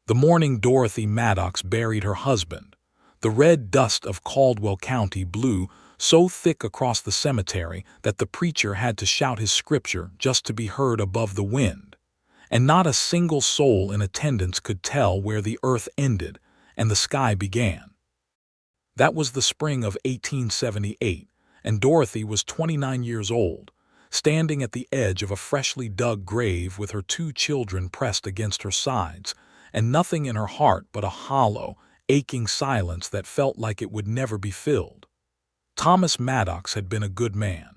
The morning Dorothy Maddox buried her husband, the red dust of Caldwell County blew so thick across the cemetery that the preacher had to shout his scripture just to be heard above the wind, and not a single soul in attendance could tell where the earth ended and the sky began. That was the spring of 1878, and Dorothy was 29 years old, standing at the edge of a freshly dug grave with her two children pressed against her sides, and nothing in her heart but a hollow, aching silence that felt like it would never be filled. Thomas Maddox had been a good man.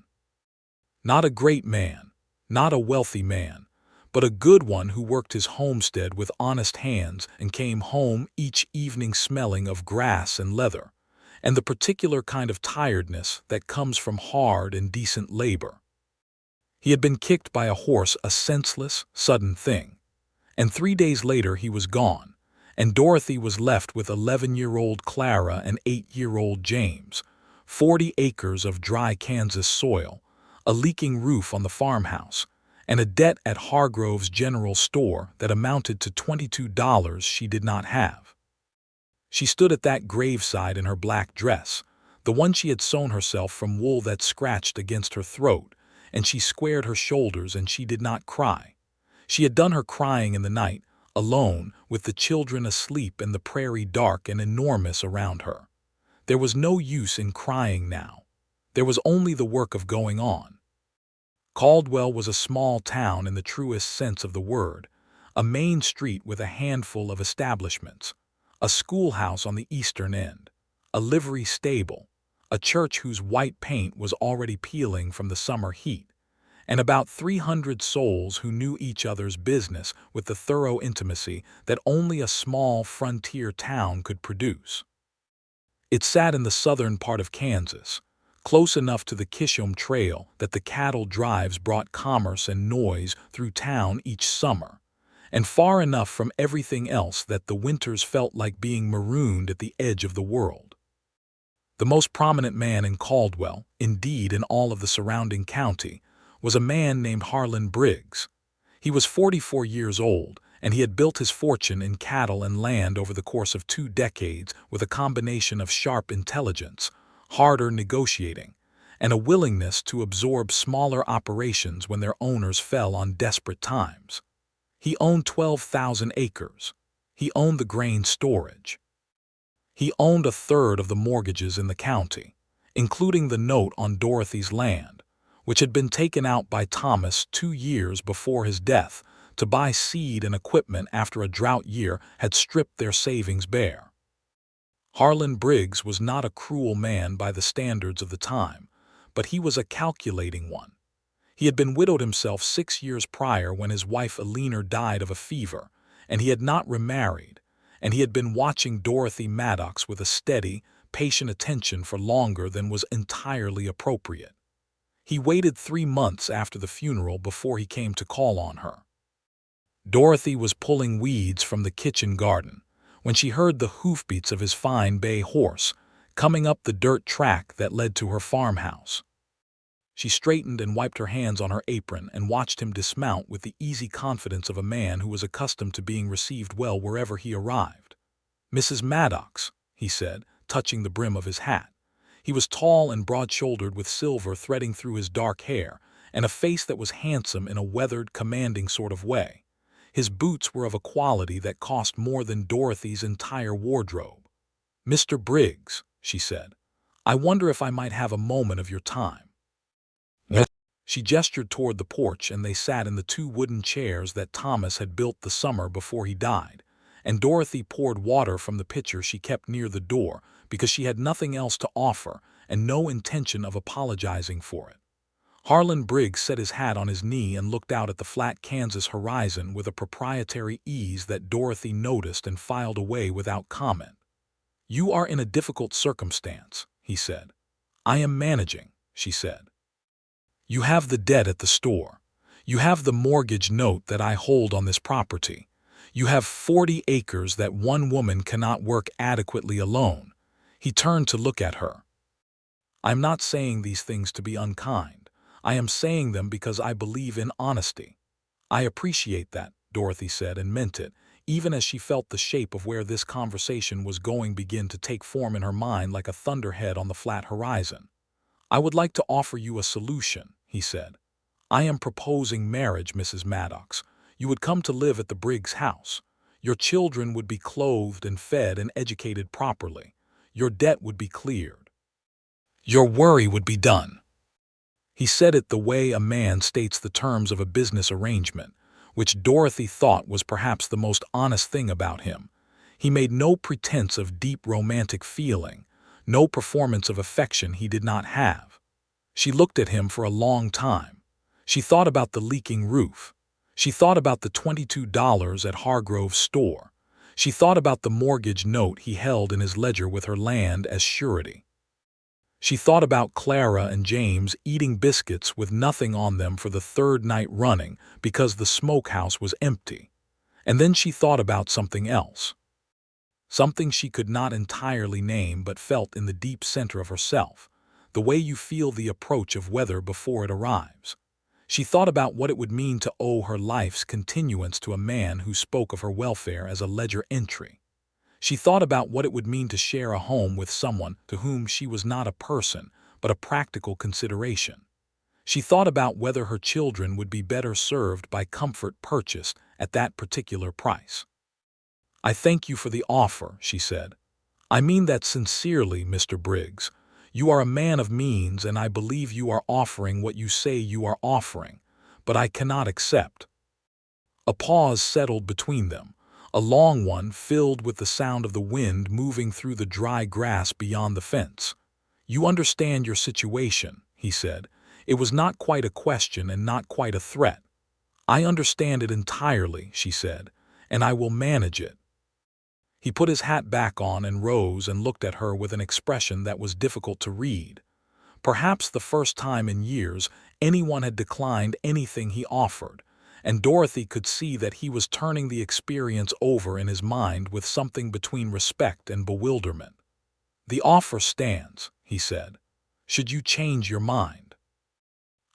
Not a great man, not a wealthy man, but a good one who worked his homestead with honest hands and came home each evening smelling of grass and leather, and the particular kind of tiredness that comes from hard and decent labor. He had been kicked by a horse, a senseless, sudden thing, and 3 days later he was gone, and Dorothy was left with 11-year-old Clara and 8-year-old James, 40 acres of dry Kansas soil, a leaking roof on the farmhouse, and a debt at Hargrove's General Store that amounted to $22 she did not have. She stood at that graveside in her black dress, the one she had sewn herself from wool that scratched against her throat, and she squared her shoulders and she did not cry. She had done her crying in the night, alone, with the children asleep and the prairie dark and enormous around her. There was no use in crying now. There was only the work of going on. Caldwell was a small town in the truest sense of the word, a main street with a handful of establishments, a schoolhouse on the eastern end, a livery stable, a church whose white paint was already peeling from the summer heat, and about 300 souls who knew each other's business with the thorough intimacy that only a small frontier town could produce. It sat in the southern part of Kansas, close enough to the Kishom Trail that the cattle drives brought commerce and noise through town each summer, and far enough from everything else that the winters felt like being marooned at the edge of the world. The most prominent man in Caldwell, indeed in all of the surrounding county, was a man named Harlan Briggs. He was 44 years old, and he had built his fortune in cattle and land over the course of 2 decades with a combination of sharp intelligence, harder negotiating, and a willingness to absorb smaller operations when their owners fell on desperate times. He owned 12,000 acres. He owned the grain storage. He owned a third of the mortgages in the county, including the note on Dorothy's land, which had been taken out by Thomas 2 years before his death to buy seed and equipment after a drought year had stripped their savings bare. Harlan Briggs was not a cruel man by the standards of the time, but he was a calculating one. He had been widowed himself 6 years prior when his wife Eleanor died of a fever, and he had not remarried, and he had been watching Dorothy Maddox with a steady, patient attention for longer than was entirely appropriate. He waited 3 months after the funeral before he came to call on her. Dorothy was pulling weeds from the kitchen garden when she heard the hoofbeats of his fine bay horse coming up the dirt track that led to her farmhouse. She straightened and wiped her hands on her apron and watched him dismount with the easy confidence of a man who was accustomed to being received well wherever he arrived. "Mrs. Maddox," he said, touching the brim of his hat. He was tall and broad-shouldered with silver threading through his dark hair and a face that was handsome in a weathered, commanding sort of way. His boots were of a quality that cost more than Dorothy's entire wardrobe. "Mr. Briggs," she said, "I wonder if I might have a moment of your time." Yes. She gestured toward the porch, and they sat in the 2 wooden chairs that Thomas had built the summer before he died, and Dorothy poured water from the pitcher she kept near the door because she had nothing else to offer and no intention of apologizing for it. Harlan Briggs set his hat on his knee and looked out at the flat Kansas horizon with a proprietary ease that Dorothy noticed and filed away without comment. "You are in a difficult circumstance," he said. "I am managing," she said. "You have the debt at the store. You have the mortgage note that I hold on this property. You have 40 acres that one woman cannot work adequately alone." He turned to look at her. "I am not saying these things to be unkind. I am saying them because I believe in honesty." "I appreciate that," Dorothy said, and meant it, even as she felt the shape of where this conversation was going begin to take form in her mind like a thunderhead on the flat horizon. "I would like to offer you a solution," he said. "I am proposing marriage, Mrs. Maddox. You would come to live at the Briggs house. Your children would be clothed and fed and educated properly. Your debt would be cleared. Your worry would be done." He said it the way a man states the terms of a business arrangement, which Dorothy thought was perhaps the most honest thing about him. He made no pretense of deep romantic feeling, no performance of affection he did not have. She looked at him for a long time. She thought about the leaking roof. She thought about the $22 at Hargrove's store. She thought about the mortgage note he held in his ledger with her land as surety. She thought about Clara and James eating biscuits with nothing on them for the third night running because the smokehouse was empty. And then she thought about something else. Something she could not entirely name but felt in the deep center of herself, the way you feel the approach of weather before it arrives. She thought about what it would mean to owe her life's continuance to a man who spoke of her welfare as a ledger entry. She thought about what it would mean to share a home with someone to whom she was not a person, but a practical consideration. She thought about whether her children would be better served by comfort purchased at that particular price. "I thank you for the offer," she said. "I mean that sincerely, Mr. Briggs. You are a man of means, and I believe you are offering what you say you are offering, but I cannot accept." A pause settled between them, a long one filled with the sound of the wind moving through the dry grass beyond the fence. "You understand your situation," he said. It was not quite a question and not quite a threat. "I understand it entirely," she said, "and I will manage it." He put his hat back on and rose and looked at her with an expression that was difficult to read. Perhaps the first time in years anyone had declined anything he offered, and Dorothy could see that he was turning the experience over in his mind with something between respect and bewilderment. "The offer stands," he said. "Should you change your mind?"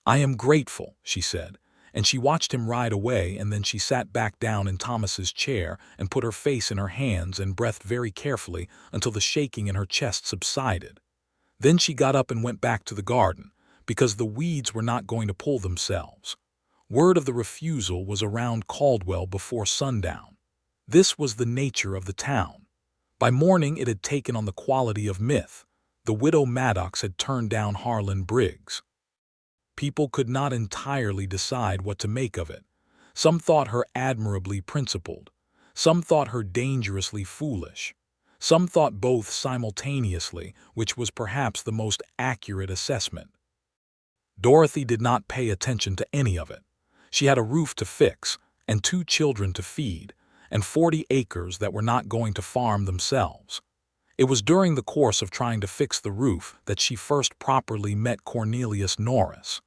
"I am grateful," she said, and she watched him ride away, and then she sat back down in Thomas's chair and put her face in her hands and breathed very carefully until the shaking in her chest subsided. Then she got up and went back to the garden, because the weeds were not going to pull themselves. Word of the refusal was around Caldwell before sundown. This was the nature of the town. By morning it had taken on the quality of myth. The widow Maddox had turned down Harlan Briggs. People could not entirely decide what to make of it. Some thought her admirably principled. Some thought her dangerously foolish. Some thought both simultaneously, which was perhaps the most accurate assessment. Dorothy did not pay attention to any of it. She had a roof to fix, and 2 children to feed, and 40 acres that were not going to farm themselves. It was during the course of trying to fix the roof that she first properly met Cornelius Norris.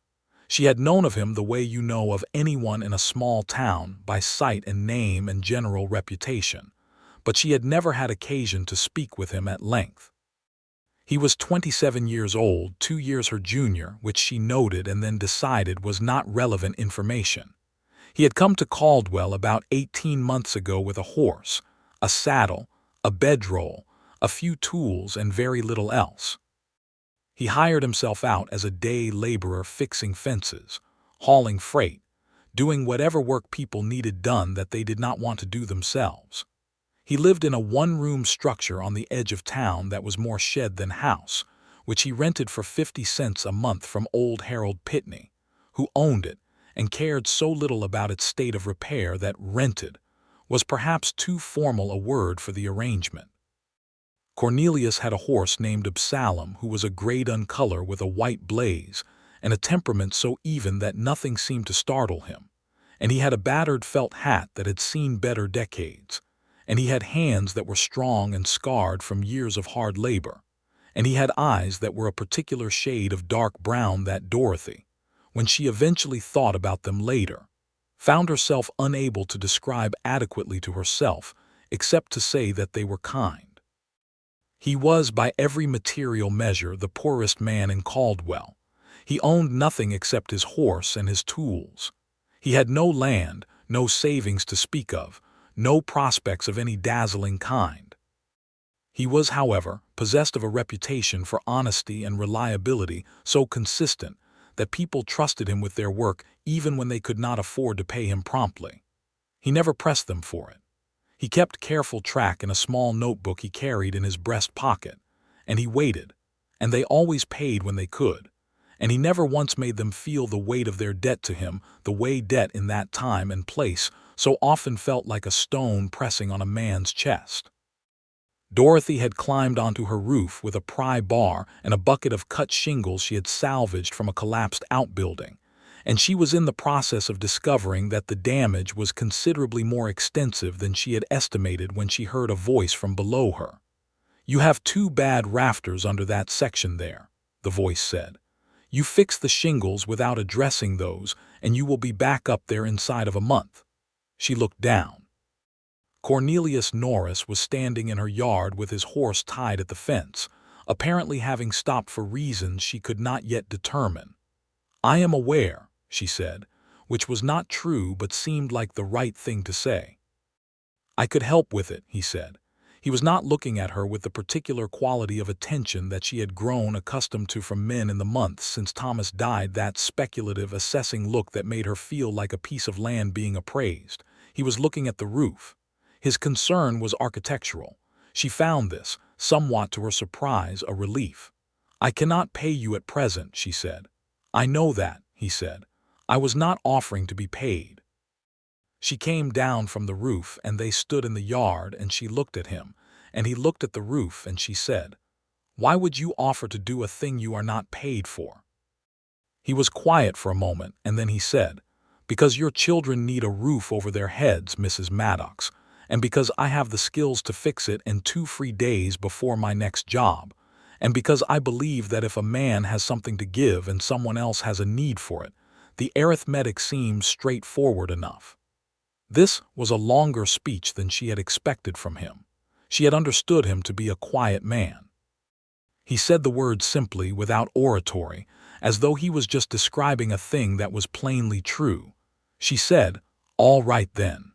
She had known of him the way you know of anyone in a small town, by sight and name and general reputation, but she had never had occasion to speak with him at length. He was 27 years old, 2 years her junior, which she noted and then decided was not relevant information. He had come to Caldwell about 18 months ago with a horse, a saddle, a bedroll, a few tools, and very little else. He hired himself out as a day laborer fixing fences, hauling freight, doing whatever work people needed done that they did not want to do themselves. He lived in a one-room structure on the edge of town that was more shed than house, which he rented for 50 cents a month from old Harold Pitney, who owned it and cared so little about its state of repair that rented was perhaps too formal a word for the arrangement. Cornelius had a horse named Absalom who was a gray dun color with a white blaze and a temperament so even that nothing seemed to startle him, and he had a battered felt hat that had seen better decades, and he had hands that were strong and scarred from years of hard labor, and he had eyes that were a particular shade of dark brown that Dorothy, when she eventually thought about them later, found herself unable to describe adequately to herself except to say that they were kind. He was, by every material measure, the poorest man in Caldwell. He owned nothing except his horse and his tools. He had no land, no savings to speak of, no prospects of any dazzling kind. He was, however, possessed of a reputation for honesty and reliability so consistent that people trusted him with their work even when they could not afford to pay him promptly. He never pressed them for it. He kept careful track in a small notebook he carried in his breast pocket, and he waited, and they always paid when they could, and he never once made them feel the weight of their debt to him, the way debt in that time and place so often felt like a stone pressing on a man's chest. Dorothy had climbed onto her roof with a pry bar and a bucket of cut shingles she had salvaged from a collapsed outbuilding, and she was in the process of discovering that the damage was considerably more extensive than she had estimated when she heard a voice from below her. "You have two bad rafters under that section there," the voice said. "You fix the shingles without addressing those, and you will be back up there inside of a month." She looked down. Cornelius Norris was standing in her yard with his horse tied at the fence, apparently having stopped for reasons she could not yet determine. "I am aware," she said, which was not true but seemed like the right thing to say. "I could help with it," he said. He was not looking at her with the particular quality of attention that she had grown accustomed to from men in the months since Thomas died, that speculative, assessing look that made her feel like a piece of land being appraised. He was looking at the roof. His concern was architectural. She found this, somewhat to her surprise, a relief. "I cannot pay you at present," she said. "I know that," he said. "I was not offering to be paid." She came down from the roof and they stood in the yard, and she looked at him, and he looked at the roof, and she said, "Why would you offer to do a thing you are not paid for?" He was quiet for a moment, and then he said, "Because your children need a roof over their heads, Mrs. Maddox, and because I have the skills to fix it in 2 free days before my next job, and because I believe that if a man has something to give and someone else has a need for it, the arithmetic seems straightforward enough." This was a longer speech than she had expected from him. She had understood him to be a quiet man. He said the words simply, without oratory, as though he was just describing a thing that was plainly true. She said, "All right then."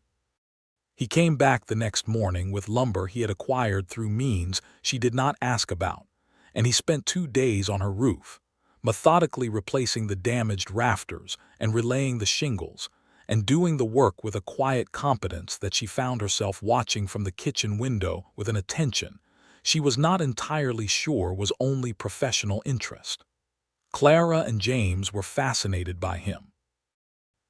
He came back the next morning with lumber he had acquired through means she did not ask about, and he spent 2 days on her roof, methodically replacing the damaged rafters and relaying the shingles, and doing the work with a quiet competence that she found herself watching from the kitchen window with an attention she was not entirely sure was only professional interest. Clara and James were fascinated by him.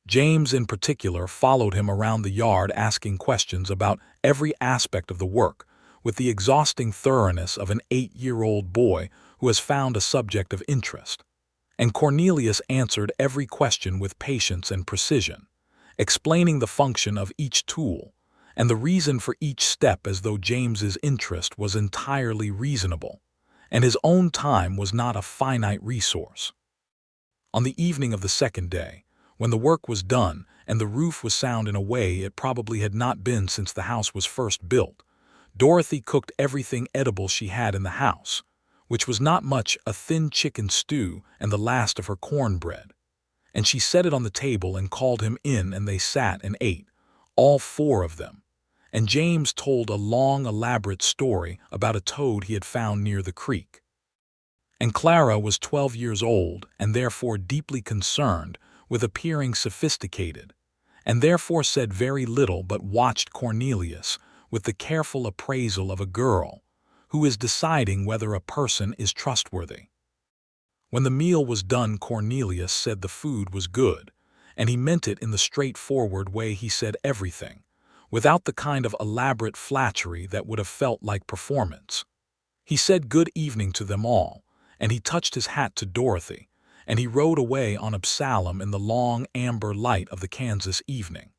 James in particular followed him around the yard asking questions about every aspect of the work with the exhausting thoroughness of an 8-year-old boy who has found a subject of interest. And Cornelius answered every question with patience and precision, explaining the function of each tool and the reason for each step as though James's interest was entirely reasonable, and his own time was not a finite resource. On the evening of the second day, when the work was done and the roof was sound in a way it probably had not been since the house was first built, Dorothy cooked everything edible she had in the house, which was not much, a thin chicken stew and the last of her cornbread. And she set it on the table and called him in, and they sat and ate, all 4 of them. And James told a long, elaborate story about a toad he had found near the creek. And Clara was 12 years old and therefore deeply concerned with appearing sophisticated, and therefore said very little but watched Cornelius with the careful appraisal of a girl who is deciding whether a person is trustworthy. When the meal was done, Cornelius said the food was good, and he meant it in the straightforward way he said everything, without the kind of elaborate flattery that would have felt like performance. He said good evening to them all, and he touched his hat to Dorothy, and he rode away on Absalom in the long amber light of the Kansas evening.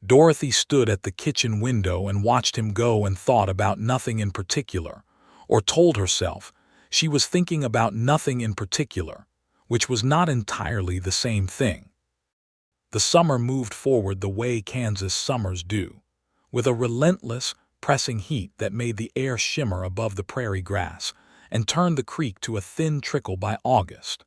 Dorothy stood at the kitchen window and watched him go and thought about nothing in particular, or told herself she was thinking about nothing in particular, which was not entirely the same thing. The summer moved forward the way Kansas summers do, with a relentless, pressing heat that made the air shimmer above the prairie grass and turned the creek to a thin trickle by August.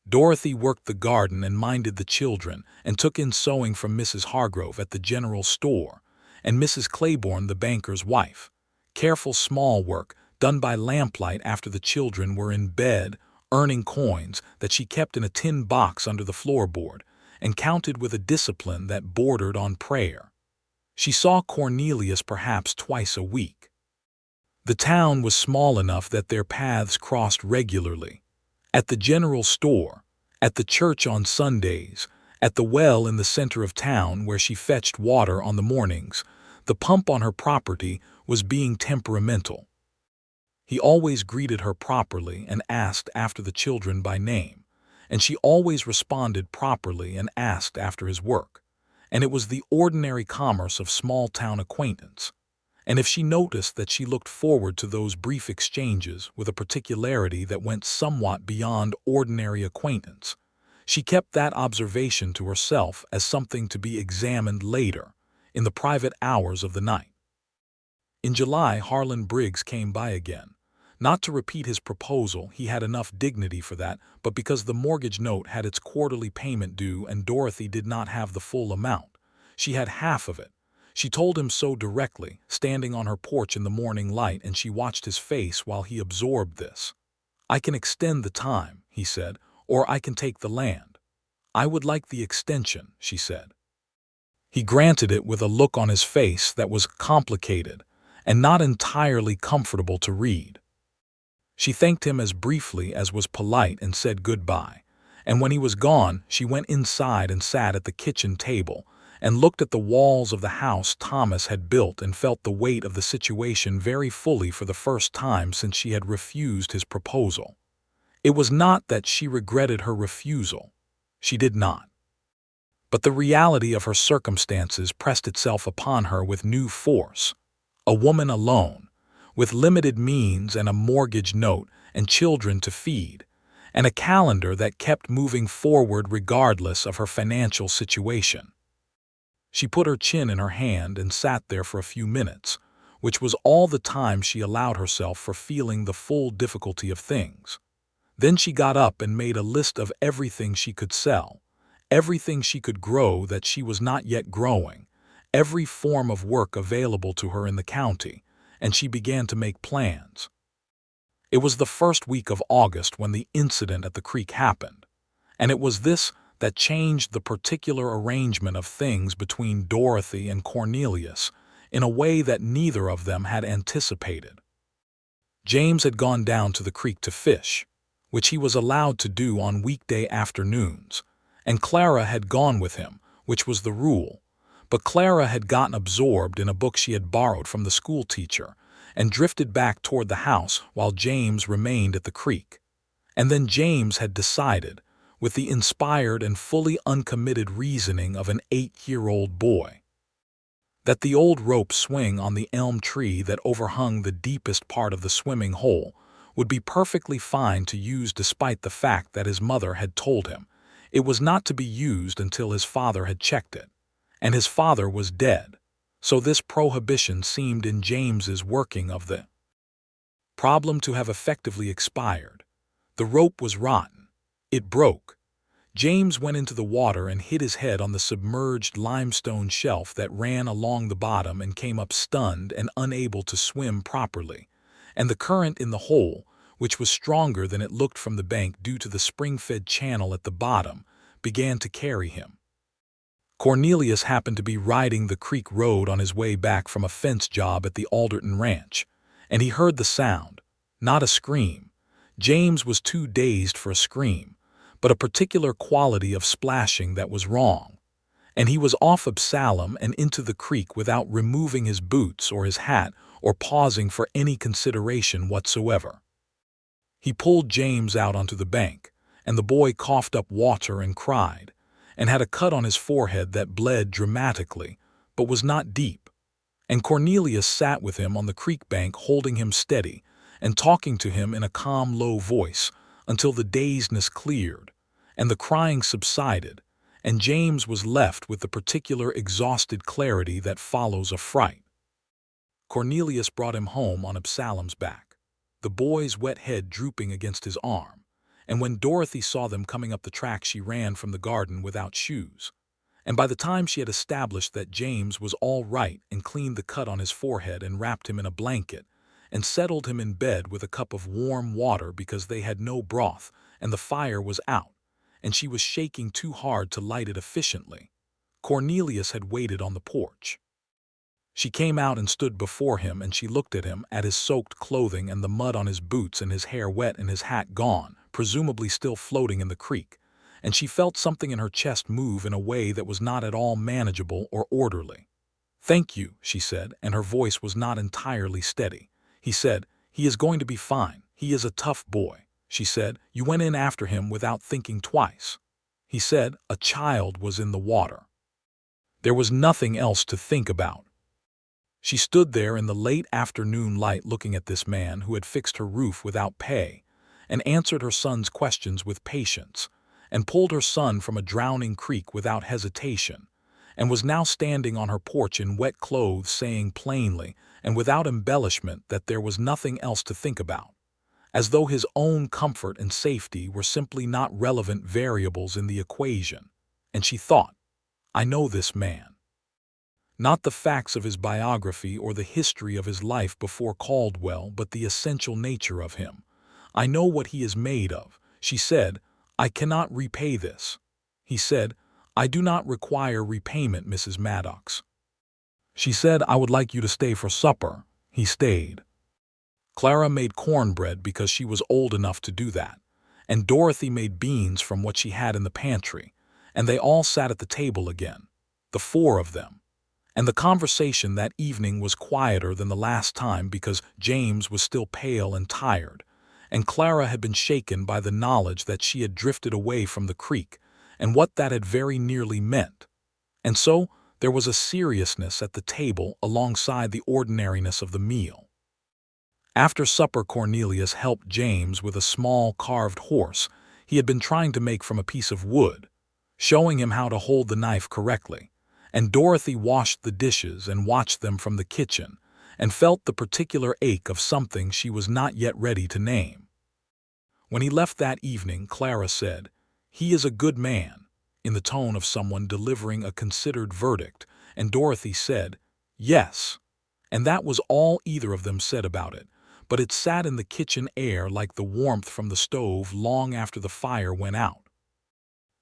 Dorothy worked the garden and minded the children and took in sewing from Mrs. Hargrove at the general store, and Mrs. Claiborne, the banker's wife. Careful small work, done by lamplight after the children were in bed, earning coins that she kept in a tin box under the floorboard, and counted with a discipline that bordered on prayer. She saw Cornelius perhaps twice a week. The town was small enough that their paths crossed regularly. At the general store, at the church on Sundays, at the well in the center of town where she fetched water on the mornings, the pump on her property was being temperamental. He always greeted her properly and asked after the children by name, and she always responded properly and asked after his work. And it was the ordinary commerce of small-town acquaintance. And if she noticed that she looked forward to those brief exchanges with a particularity that went somewhat beyond ordinary acquaintance, she kept that observation to herself as something to be examined later, in the private hours of the night. In July, Harlan Briggs came by again. Not to repeat his proposal, he had enough dignity for that, but because the mortgage note had its quarterly payment due and Dorothy did not have the full amount. She had half of it. She told him so directly, standing on her porch in the morning light, and she watched his face while he absorbed this. "I can extend the time," he said, "or I can take the land." "I would like the extension," she said. He granted it with a look on his face that was complicated and not entirely comfortable to read. She thanked him as briefly as was polite and said goodbye, and when he was gone, she went inside and sat at the kitchen table and looked at the walls of the house Thomas had built and felt the weight of the situation very fully for the first time since she had refused his proposal. It was not that she regretted her refusal. She did not. But the reality of her circumstances pressed itself upon her with new force. A woman alone, with limited means and a mortgage note and children to feed, and a calendar that kept moving forward regardless of her financial situation. She put her chin in her hand and sat there for a few minutes, which was all the time she allowed herself for feeling the full difficulty of things. Then she got up and made a list of everything she could sell, everything she could grow that she was not yet growing, every form of work available to her in the county, and she began to make plans. It was the first week of August when the incident at the creek happened, and it was this that changed the particular arrangement of things between Dorothy and Cornelius in a way that neither of them had anticipated. James had gone down to the creek to fish, which he was allowed to do on weekday afternoons, and Clara had gone with him, which was the rule. But Clara had gotten absorbed in a book she had borrowed from the school teacher and drifted back toward the house while James remained at the creek. And then James had decided, with the inspired and fully uncommitted reasoning of an 8-year-old boy, that the old rope swing on the elm tree that overhung the deepest part of the swimming hole would be perfectly fine to use despite the fact that his mother had told him it was not to be used until his father had checked it. And his father was dead, so this prohibition seemed in James's working of the problem to have effectively expired. The rope was rotten. It broke. James went into the water and hit his head on the submerged limestone shelf that ran along the bottom and came up stunned and unable to swim properly, and the current in the hole, which was stronger than it looked from the bank due to the spring-fed channel at the bottom, began to carry him. Cornelius happened to be riding the creek road on his way back from a fence job at the Alderton Ranch, and he heard the sound, not a scream. James was too dazed for a scream, but a particular quality of splashing that was wrong, and he was off Absalom and into the creek without removing his boots or his hat or pausing for any consideration whatsoever. He pulled James out onto the bank, and the boy coughed up water and cried, and had a cut on his forehead that bled dramatically, but was not deep. And Cornelius sat with him on the creek bank holding him steady and talking to him in a calm, low voice until the dazedness cleared and the crying subsided, and James was left with the particular exhausted clarity that follows a fright. Cornelius brought him home on Absalom's back, the boy's wet head drooping against his arm, and when Dorothy saw them coming up the track she ran from the garden without shoes. and by the time she had established that James was all right and cleaned the cut on his forehead and wrapped him in a blanket, and settled him in bed with a cup of warm water because they had no broth and the fire was out, and she was shaking too hard to light it efficiently, Cornelius had waited on the porch. She came out and stood before him, and she looked at him, at his soaked clothing and the mud on his boots and his hair wet and his hat gone, presumably still floating in the creek, and she felt something in her chest move in a way that was not at all manageable or orderly. "Thank you," she said, and her voice was not entirely steady. He said, "He is going to be fine. He is a tough boy." She said, "You went in after him without thinking twice." He said, "A child was in the water. There was nothing else to think about." She stood there in the late afternoon light looking at this man who had fixed her roof without pay, and answered her son's questions with patience, and pulled her son from a drowning creek without hesitation, and was now standing on her porch in wet clothes saying plainly and without embellishment that there was nothing else to think about, as though his own comfort and safety were simply not relevant variables in the equation. And she thought, "I know this man. Not the facts of his biography or the history of his life before Caldwell, but the essential nature of him. I know what he is made of." She said, "I cannot repay this." He said, "I do not require repayment, Mrs. Maddox." She said, "I would like you to stay for supper." He stayed. Clara made cornbread because she was old enough to do that, and Dorothy made beans from what she had in the pantry, and they all sat at the table again, the four of them. And the conversation that evening was quieter than the last time because James was still pale and tired, and Clara had been shaken by the knowledge that she had drifted away from the creek and what that had very nearly meant. And so there was a seriousness at the table alongside the ordinariness of the meal. After supper, Cornelius helped James with a small carved horse he had been trying to make from a piece of wood, showing him how to hold the knife correctly. And Dorothy washed the dishes and watched them from the kitchen, and felt the particular ache of something she was not yet ready to name. When he left that evening, Clara said, "He is a good man," in the tone of someone delivering a considered verdict, and Dorothy said, "Yes." And that was all either of them said about it, but it sat in the kitchen air like the warmth from the stove long after the fire went out.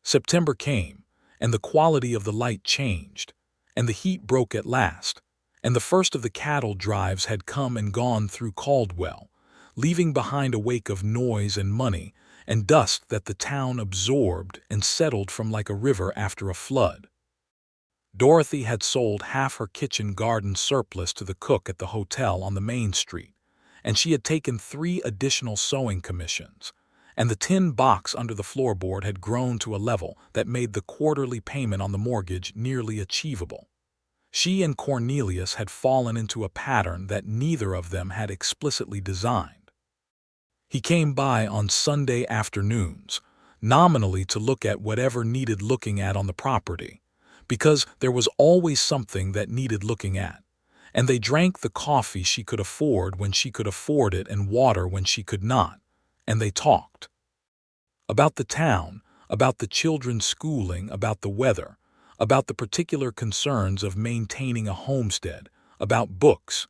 September came, and the quality of the light changed, and the heat broke at last, and the first of the cattle drives had come and gone through Caldwell, leaving behind a wake of noise and money and dust that the town absorbed and settled from like a river after a flood. Dorothy had sold half her kitchen garden surplus to the cook at the hotel on the main street, and she had taken 3 additional sewing commissions, and the tin box under the floorboard had grown to a level that made the quarterly payment on the mortgage nearly achievable. She and Cornelius had fallen into a pattern that neither of them had explicitly designed. He came by on Sunday afternoons, nominally to look at whatever needed looking at on the property, because there was always something that needed looking at, and they drank the coffee she could afford when she could afford it and water when she could not, and they talked. About the town, about the children's schooling, about the weather, about the particular concerns of maintaining a homestead, about books.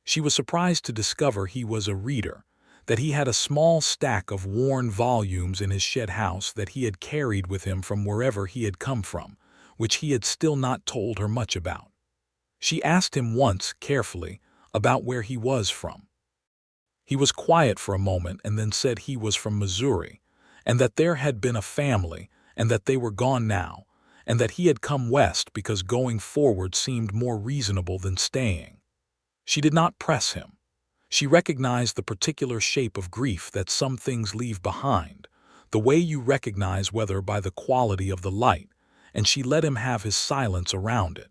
She was surprised to discover he was a reader, that he had a small stack of worn volumes in his shed house that he had carried with him from wherever he had come from, which he had still not told her much about. She asked him once, carefully, about where he was from. He was quiet for a moment and then said he was from Missouri, and that there had been a family, and that they were gone now, and that he had come west because going forward seemed more reasonable than staying. She did not press him. She recognized the particular shape of grief that some things leave behind, the way you recognize weather by the quality of the light, and she let him have his silence around it.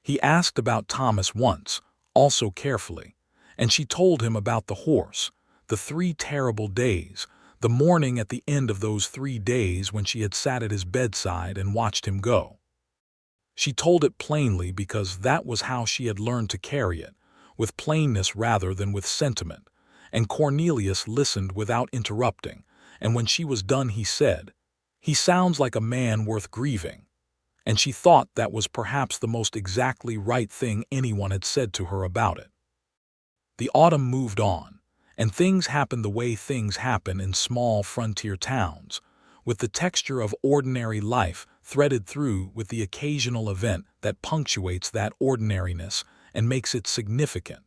He asked about Thomas once, also carefully, and she told him about the horse, the 3 terrible days, the morning at the end of those 3 days when she had sat at his bedside and watched him go. She told it plainly because that was how she had learned to carry it, with plainness rather than with sentiment, and Cornelius listened without interrupting, and when she was done he said, "He sounds like a man worth grieving." and she thought that was perhaps the most exactly right thing anyone had said to her about it. The autumn moved on, and things happened the way things happen in small frontier towns, with the texture of ordinary life threaded through with the occasional event that punctuates that ordinariness and makes it significant.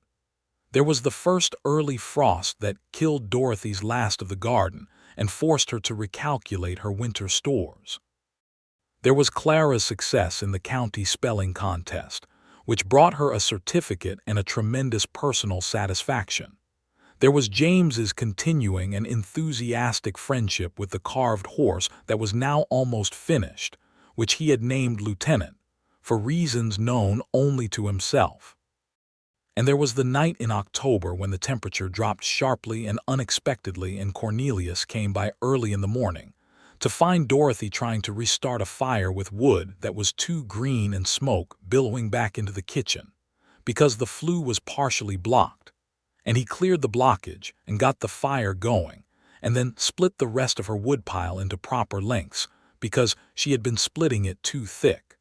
There was the first early frost that killed Dorothy's last of the garden and forced her to recalculate her winter stores. There was Clara's success in the county spelling contest, which brought her a certificate and a tremendous personal satisfaction. There was James's continuing and enthusiastic friendship with the carved horse that was now almost finished, which he had named Lieutenant, for reasons known only to himself. And there was the night in October when the temperature dropped sharply and unexpectedly and Cornelius came by early in the morning, to find Dorothy trying to restart a fire with wood that was too green and smoke billowing back into the kitchen, because the flue was partially blocked. And he cleared the blockage and got the fire going, and then split the rest of her woodpile into proper lengths, because she had been splitting it too thick.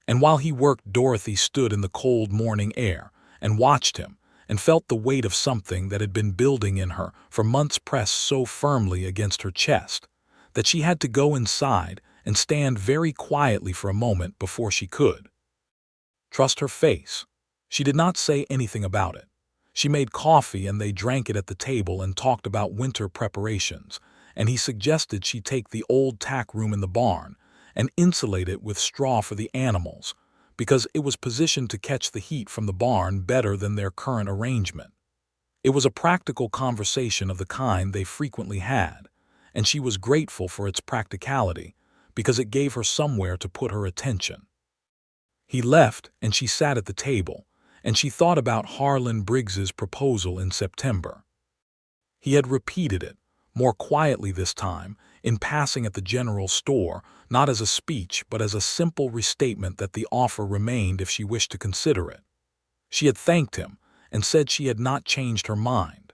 And while he worked, Dorothy stood in the cold morning air and watched him, and felt the weight of something that had been building in her for months pressed so firmly against her chest, that she had to go inside and stand very quietly for a moment before she could trust her face. She did not say anything about it. She made coffee and they drank it at the table and talked about winter preparations, and he suggested she take the old tack room in the barn and insulate it with straw for the animals, because it was positioned to catch the heat from the barn better than their current arrangement. It was a practical conversation of the kind they frequently had, and she was grateful for its practicality, because it gave her somewhere to put her attention. He left, and she sat at the table, and she thought about Harlan Briggs's proposal in September. He had repeated it, more quietly this time, in passing at the general store, not as a speech but as a simple restatement that the offer remained if she wished to consider it. She had thanked him and said she had not changed her mind.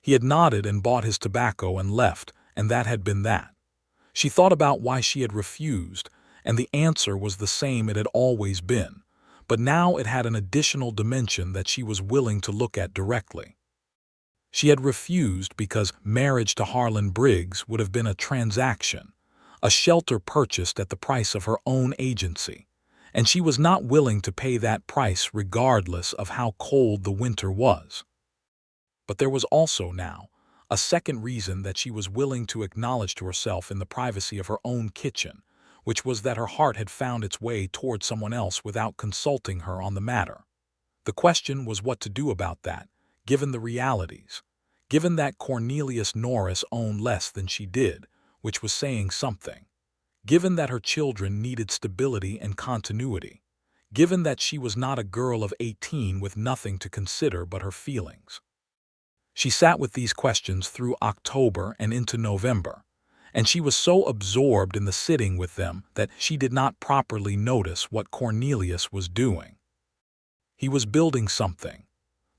He had nodded and bought his tobacco and left, and that had been that. She thought about why she had refused, and the answer was the same it had always been, but now it had an additional dimension that she was willing to look at directly. She had refused because marriage to Harlan Briggs would have been a transaction, a shelter purchased at the price of her own agency, and she was not willing to pay that price regardless of how cold the winter was. But there was also now a second reason that she was willing to acknowledge to herself in the privacy of her own kitchen, which was that her heart had found its way toward someone else without consulting her on the matter. The question was what to do about that, given the realities, given that Cornelius Norris owned less than she did, which was saying something, given that her children needed stability and continuity, given that she was not a girl of 18 with nothing to consider but her feelings. She sat with these questions through October and into November, and she was so absorbed in the sitting with them that she did not properly notice what Cornelius was doing. He was building something.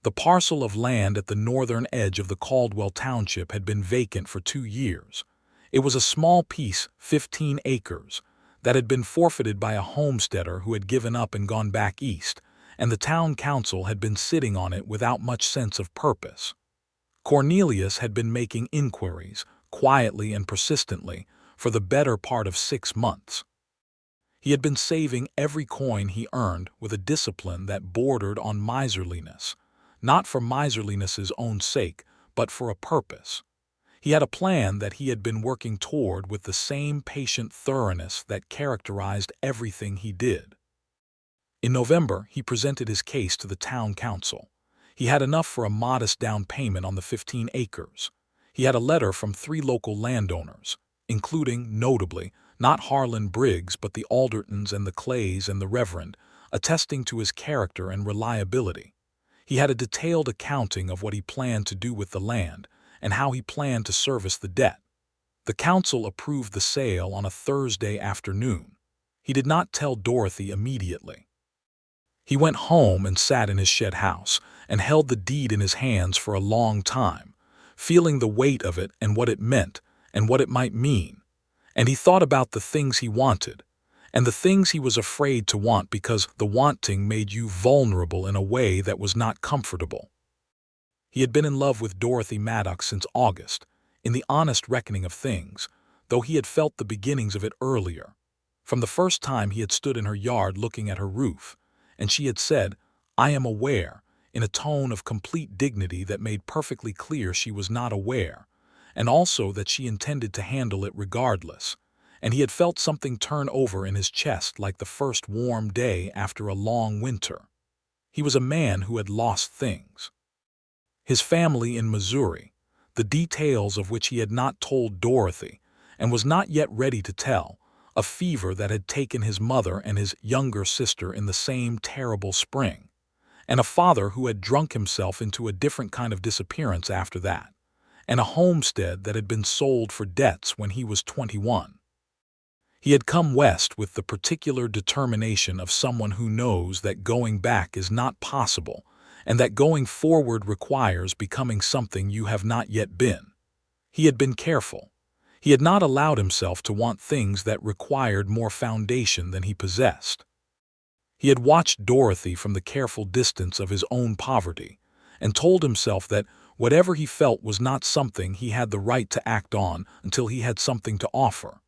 The parcel of land at the northern edge of the Caldwell Township had been vacant for 2 years. It was a small piece, 15 acres, that had been forfeited by a homesteader who had given up and gone back east, and the town council had been sitting on it without much sense of purpose. Cornelius had been making inquiries, quietly and persistently, for the better part of 6 months. He had been saving every coin he earned with a discipline that bordered on miserliness, not for miserliness's own sake, but for a purpose. He had a plan that he had been working toward with the same patient thoroughness that characterized everything he did. In November, he presented his case to the town council. He had enough for a modest down payment on the 15 acres. He had a letter from 3 local landowners, including, notably, not Harlan Briggs but the Aldertons and the Clays and the Reverend, attesting to his character and reliability. He had a detailed accounting of what he planned to do with the land and how he planned to service the debt. The council approved the sale on a Thursday afternoon. He did not tell Dorothy immediately. He went home and sat in his shed house and held the deed in his hands for a long time, feeling the weight of it and what it meant and what it might mean. And he thought about the things he wanted, and the things he was afraid to want because the wanting made you vulnerable in a way that was not comfortable. He had been in love with Dorothy Maddox since August, in the honest reckoning of things, though he had felt the beginnings of it earlier. From the first time he had stood in her yard looking at her roof, and she had said, "I am aware," in a tone of complete dignity that made perfectly clear she was not aware, and also that she intended to handle it regardless, and he had felt something turn over in his chest like the first warm day after a long winter. He was a man who had lost things. His family in Missouri, the details of which he had not told Dorothy, and was not yet ready to tell, a fever that had taken his mother and his younger sister in the same terrible spring, and a father who had drunk himself into a different kind of disappearance after that, and a homestead that had been sold for debts when he was 21. He had come west with the particular determination of someone who knows that going back is not possible, and that going forward requires becoming something you have not yet been. He had been careful. He had not allowed himself to want things that required more foundation than he possessed. He had watched Dorothy from the careful distance of his own poverty, and told himself that whatever he felt was not something he had the right to act on until he had something to offer.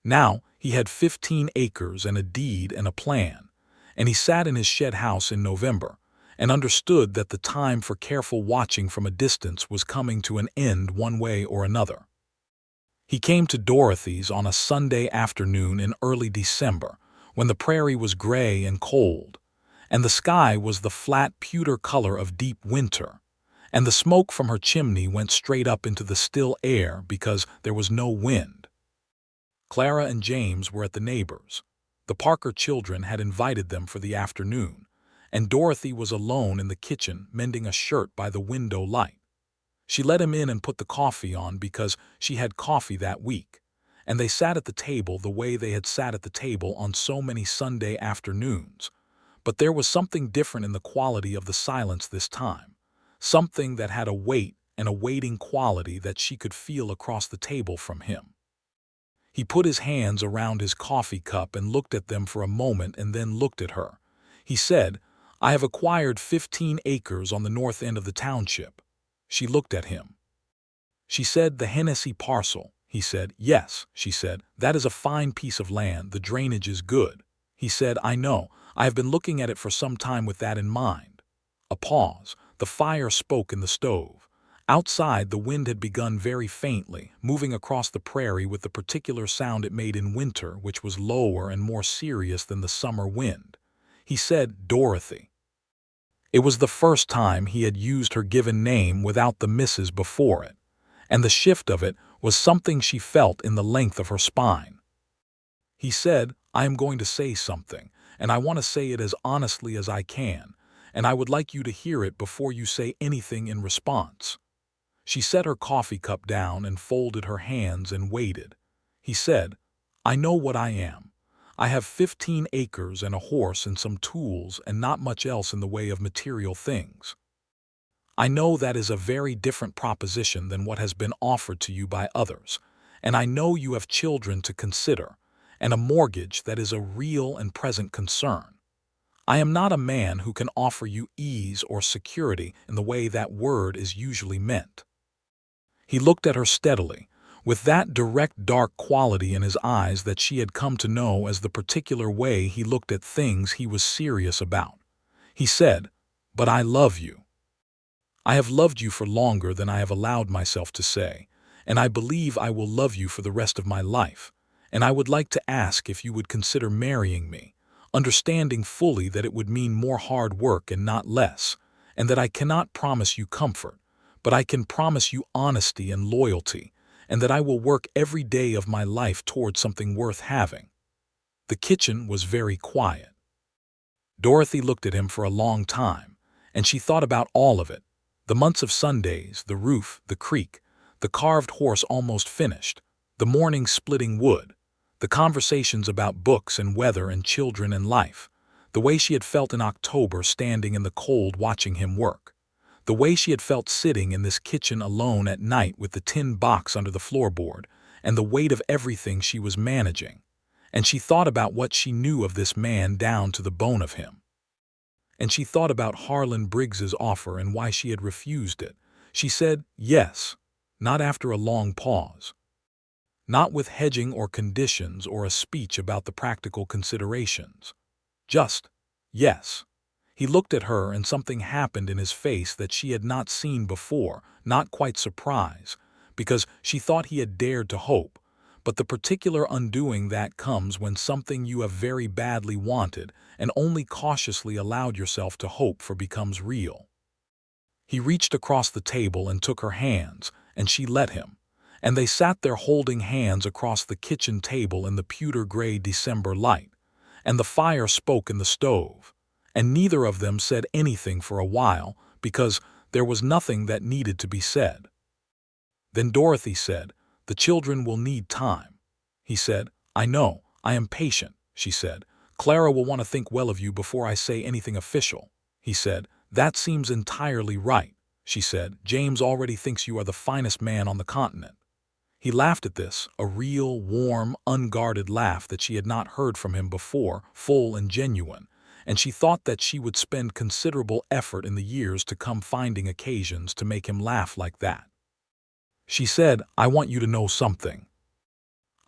Now he had 15 acres and a deed and a plan, and he sat in his shed house in November, and understood that the time for careful watching from a distance was coming to an end one way or another. He came to Dorothy's on a Sunday afternoon in early December, when the prairie was gray and cold, and the sky was the flat pewter color of deep winter, and the smoke from her chimney went straight up into the still air because there was no wind. Clara and James were at the neighbors'. The Parker children had invited them for the afternoon, and Dorothy was alone in the kitchen mending a shirt by the window light. She let him in and put the coffee on because she had coffee that week, and they sat at the table the way they had sat at the table on so many Sunday afternoons. But there was something different in the quality of the silence this time, something that had a weight and a waiting quality that she could feel across the table from him. He put his hands around his coffee cup and looked at them for a moment and then looked at her. He said, "I have acquired 15 acres on the north end of the township." She looked at him. She said, "The Hennessy parcel." He said, "Yes," she said, "that is a fine piece of land, the drainage is good." He said, "I know, I have been looking at it for some time with that in mind." A pause. The fire spoke in the stove. Outside, the wind had begun very faintly, moving across the prairie with the particular sound it made in winter, which was lower and more serious than the summer wind. He said, "Dorothy." It was the first time he had used her given name without the Mrs. before it, and the shift of it was something she felt in the length of her spine. He said, "I am going to say something, and I want to say it as honestly as I can, and I would like you to hear it before you say anything in response." She set her coffee cup down and folded her hands and waited. He said, "I know what I am. I have 15 acres and a horse and some tools and not much else in the way of material things. I know that is a very different proposition than what has been offered to you by others, and I know you have children to consider, and a mortgage that is a real and present concern. I am not a man who can offer you ease or security in the way that word is usually meant." He looked at her steadily, with that direct dark quality in his eyes that she had come to know as the particular way he looked at things he was serious about. He said, "But I love you. I have loved you for longer than I have allowed myself to say, and I believe I will love you for the rest of my life, and I would like to ask if you would consider marrying me, understanding fully that it would mean more hard work and not less, and that I cannot promise you comfort, but I can promise you honesty and loyalty, and that I will work every day of my life toward something worth having." The kitchen was very quiet. Dorothy looked at him for a long time, and she thought about all of it. The months of Sundays, the roof, the creek, the carved horse almost finished, the morning splitting wood, the conversations about books and weather and children and life, the way she had felt in October standing in the cold watching him work, the way she had felt sitting in this kitchen alone at night with the tin box under the floorboard, and the weight of everything she was managing, And she thought about what she knew of this man down to the bone of him. And she thought about Harlan Briggs's offer and why she had refused it. She said, yes, not after a long pause. Not with hedging or conditions or a speech about the practical considerations. Just, yes. He looked at her and something happened in his face that she had not seen before, not quite surprise, because she thought he had dared to hope, but the particular undoing that comes when something you have very badly wanted and only cautiously allowed yourself to hope for becomes real. He reached across the table and took her hands, and she let him, and they sat there holding hands across the kitchen table in the pewter-gray December light, and the fire spoke in the stove, and neither of them said anything for a while because there was nothing that needed to be said. Then Dorothy said, "The children will need time." He said, "I know, I am patient," she said. "Clara will want to think well of you before I say anything official." He said, "That seems entirely right," she said. "James already thinks you are the finest man on the continent." He laughed at this, a real, warm, unguarded laugh that she had not heard from him before, full and genuine, and she thought that she would spend considerable effort in the years to come finding occasions to make him laugh like that. She said, "I want you to know something.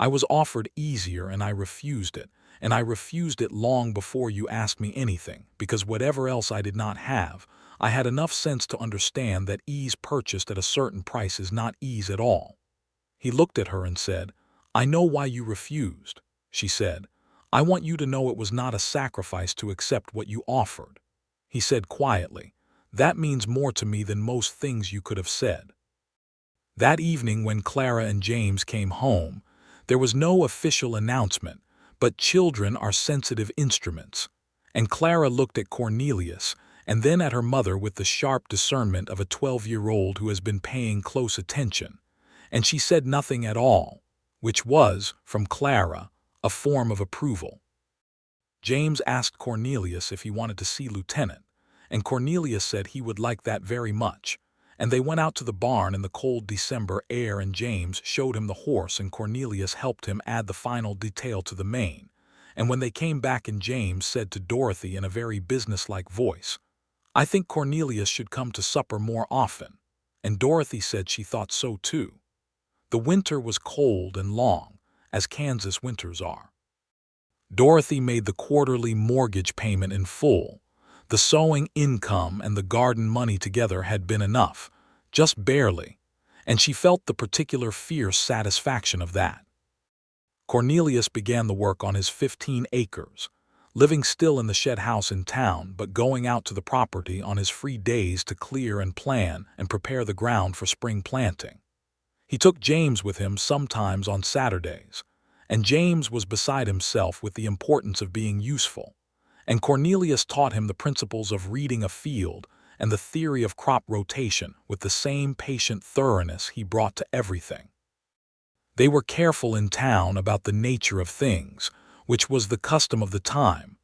I was offered easier and I refused it, and I refused it long before you asked me anything, because whatever else I did not have, I had enough sense to understand that ease purchased at a certain price is not ease at all." He looked at her and said, "I know why you refused," she said. "I want you to know it was not a sacrifice to accept what you offered." He said quietly, "That means more to me than most things you could have said." That evening when Clara and James came home, there was no official announcement, but children are sensitive instruments, and Clara looked at Cornelius and then at her mother with the sharp discernment of a 12-year-old who has been paying close attention, and she said nothing at all, which was, from Clara, a form of approval. James asked Cornelius if he wanted to see Lieutenant, and Cornelius said he would like that very much, and they went out to the barn in the cold December air and James showed him the horse and Cornelius helped him add the final detail to the mane, and when they came back and James said to Dorothy in a very businesslike voice, "I think Cornelius should come to supper more often," and Dorothy said she thought so too. The winter was cold and long, as Kansas winters are. Dorothy made the quarterly mortgage payment in full. The sewing income and the garden money together had been enough, just barely, and she felt the particular fierce satisfaction of that. Cornelius began the work on his 15 acres, living still in the shed house in town but going out to the property on his free days to clear and plan and prepare the ground for spring planting. He took James with him sometimes on Saturdays, and James was beside himself with the importance of being useful, and Cornelius taught him the principles of reading a field and the theory of crop rotation with the same patient thoroughness he brought to everything. They were careful in town about the nature of things, which was the custom of the time.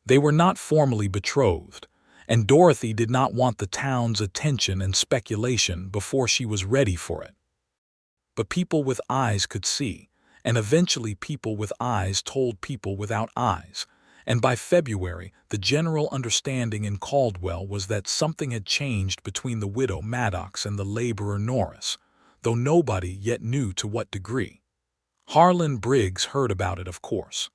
They were not formally betrothed, and Dorothy did not want the town's attention and speculation before she was ready for it. But people with eyes could see, and eventually people with eyes told people without eyes, and by February the general understanding in Caldwell was that something had changed between the widow Maddox and the laborer Norris, though nobody yet knew to what degree. Harlan Briggs heard about it, of course.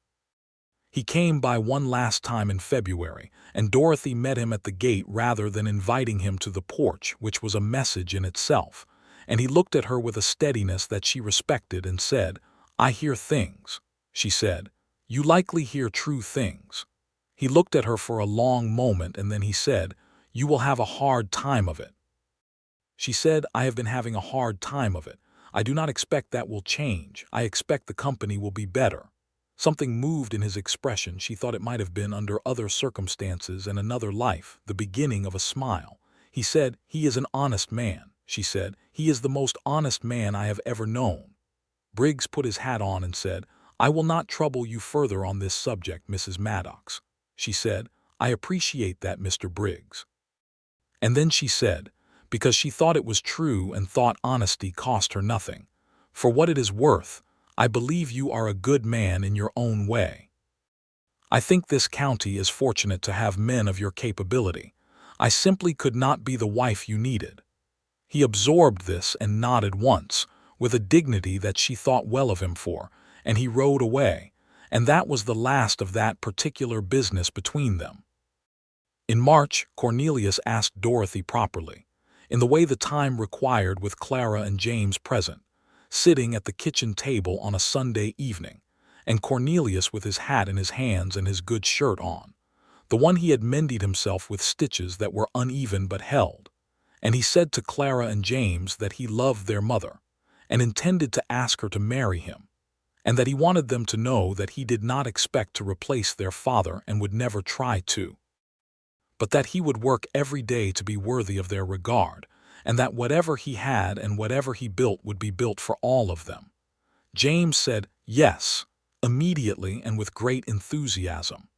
He came by one last time in February, and Dorothy met him at the gate rather than inviting him to the porch, which was a message in itself, and he looked at her with a steadiness that she respected and said, "I hear things," she said. "You likely hear true things." He looked at her for a long moment and then he said, "You will have a hard time of it." She said, "I have been having a hard time of it. I do not expect that will change. I expect the company will be better." Something moved in his expression. She thought it might have been under other circumstances and another life, the beginning of a smile. He said, "He is an honest man," she said. "He is the most honest man I have ever known." Briggs put his hat on and said, "I will not trouble you further on this subject, Mrs. Maddox," she said. "I appreciate that, Mr. Briggs." And then she said, because she thought it was true and thought honesty cost her nothing, "For what it is worth, I believe you are a good man in your own way. I think this county is fortunate to have men of your capability. I simply could not be the wife you needed." He absorbed this and nodded once, with a dignity that she thought well of him for, and he rode away, and that was the last of that particular business between them. In March, Cornelius asked Dorothy properly, in the way the time required with Clara and James present, sitting at the kitchen table on a Sunday evening, and Cornelius with his hat in his hands and his good shirt on, the one he had mended himself with stitches that were uneven but held, and he said to Clara and James that he loved their mother, and intended to ask her to marry him, and that he wanted them to know that he did not expect to replace their father and would never try to, but that he would work every day to be worthy of their regard, and that whatever he had and whatever he built would be built for all of them. James said yes, immediately and with great enthusiasm.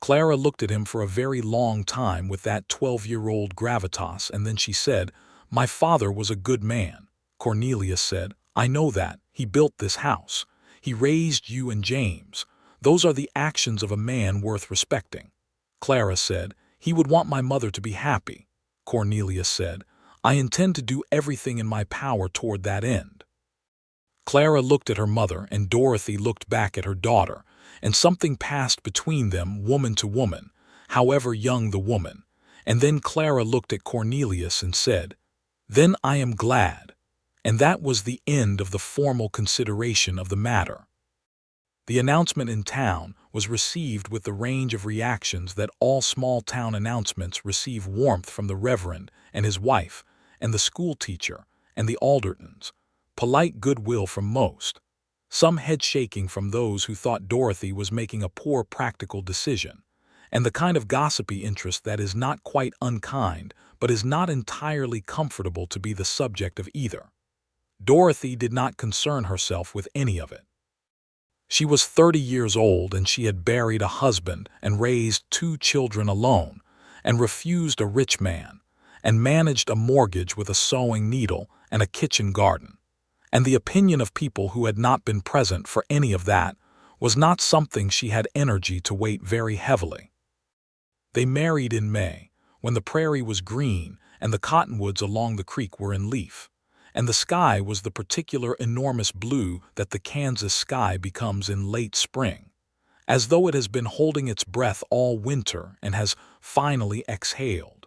Clara looked at him for a very long time with that 12-year-old gravitas, and then she said, "My father was a good man." Cornelius said, "I know that. He built this house. He raised you and James. Those are the actions of a man worth respecting." Clara said, "He would want my mother to be happy." Cornelius said, "I intend to do everything in my power toward that end." Clara looked at her mother, and Dorothy looked back at her daughter, and something passed between them, woman to woman, however young the woman, and then Clara looked at Cornelius and said, "Then I am glad." And that was the end of the formal consideration of the matter. The announcement in town was received with the range of reactions that all small-town announcements receive: warmth from the Reverend and his wife, and the school teacher, and the Aldertons, polite goodwill from most, some head-shaking from those who thought Dorothy was making a poor practical decision, and the kind of gossipy interest that is not quite unkind but is not entirely comfortable to be the subject of either. Dorothy did not concern herself with any of it. She was 30 years old, and she had buried a husband and raised 2 children alone, and refused a rich man, and managed a mortgage with a sewing needle and a kitchen garden. And the opinion of people who had not been present for any of that was not something she had energy to weight very heavily. They married in May, when the prairie was green and the cottonwoods along the creek were in leaf, and the sky was the particular enormous blue that the Kansas sky becomes in late spring, as though it has been holding its breath all winter and has finally exhaled.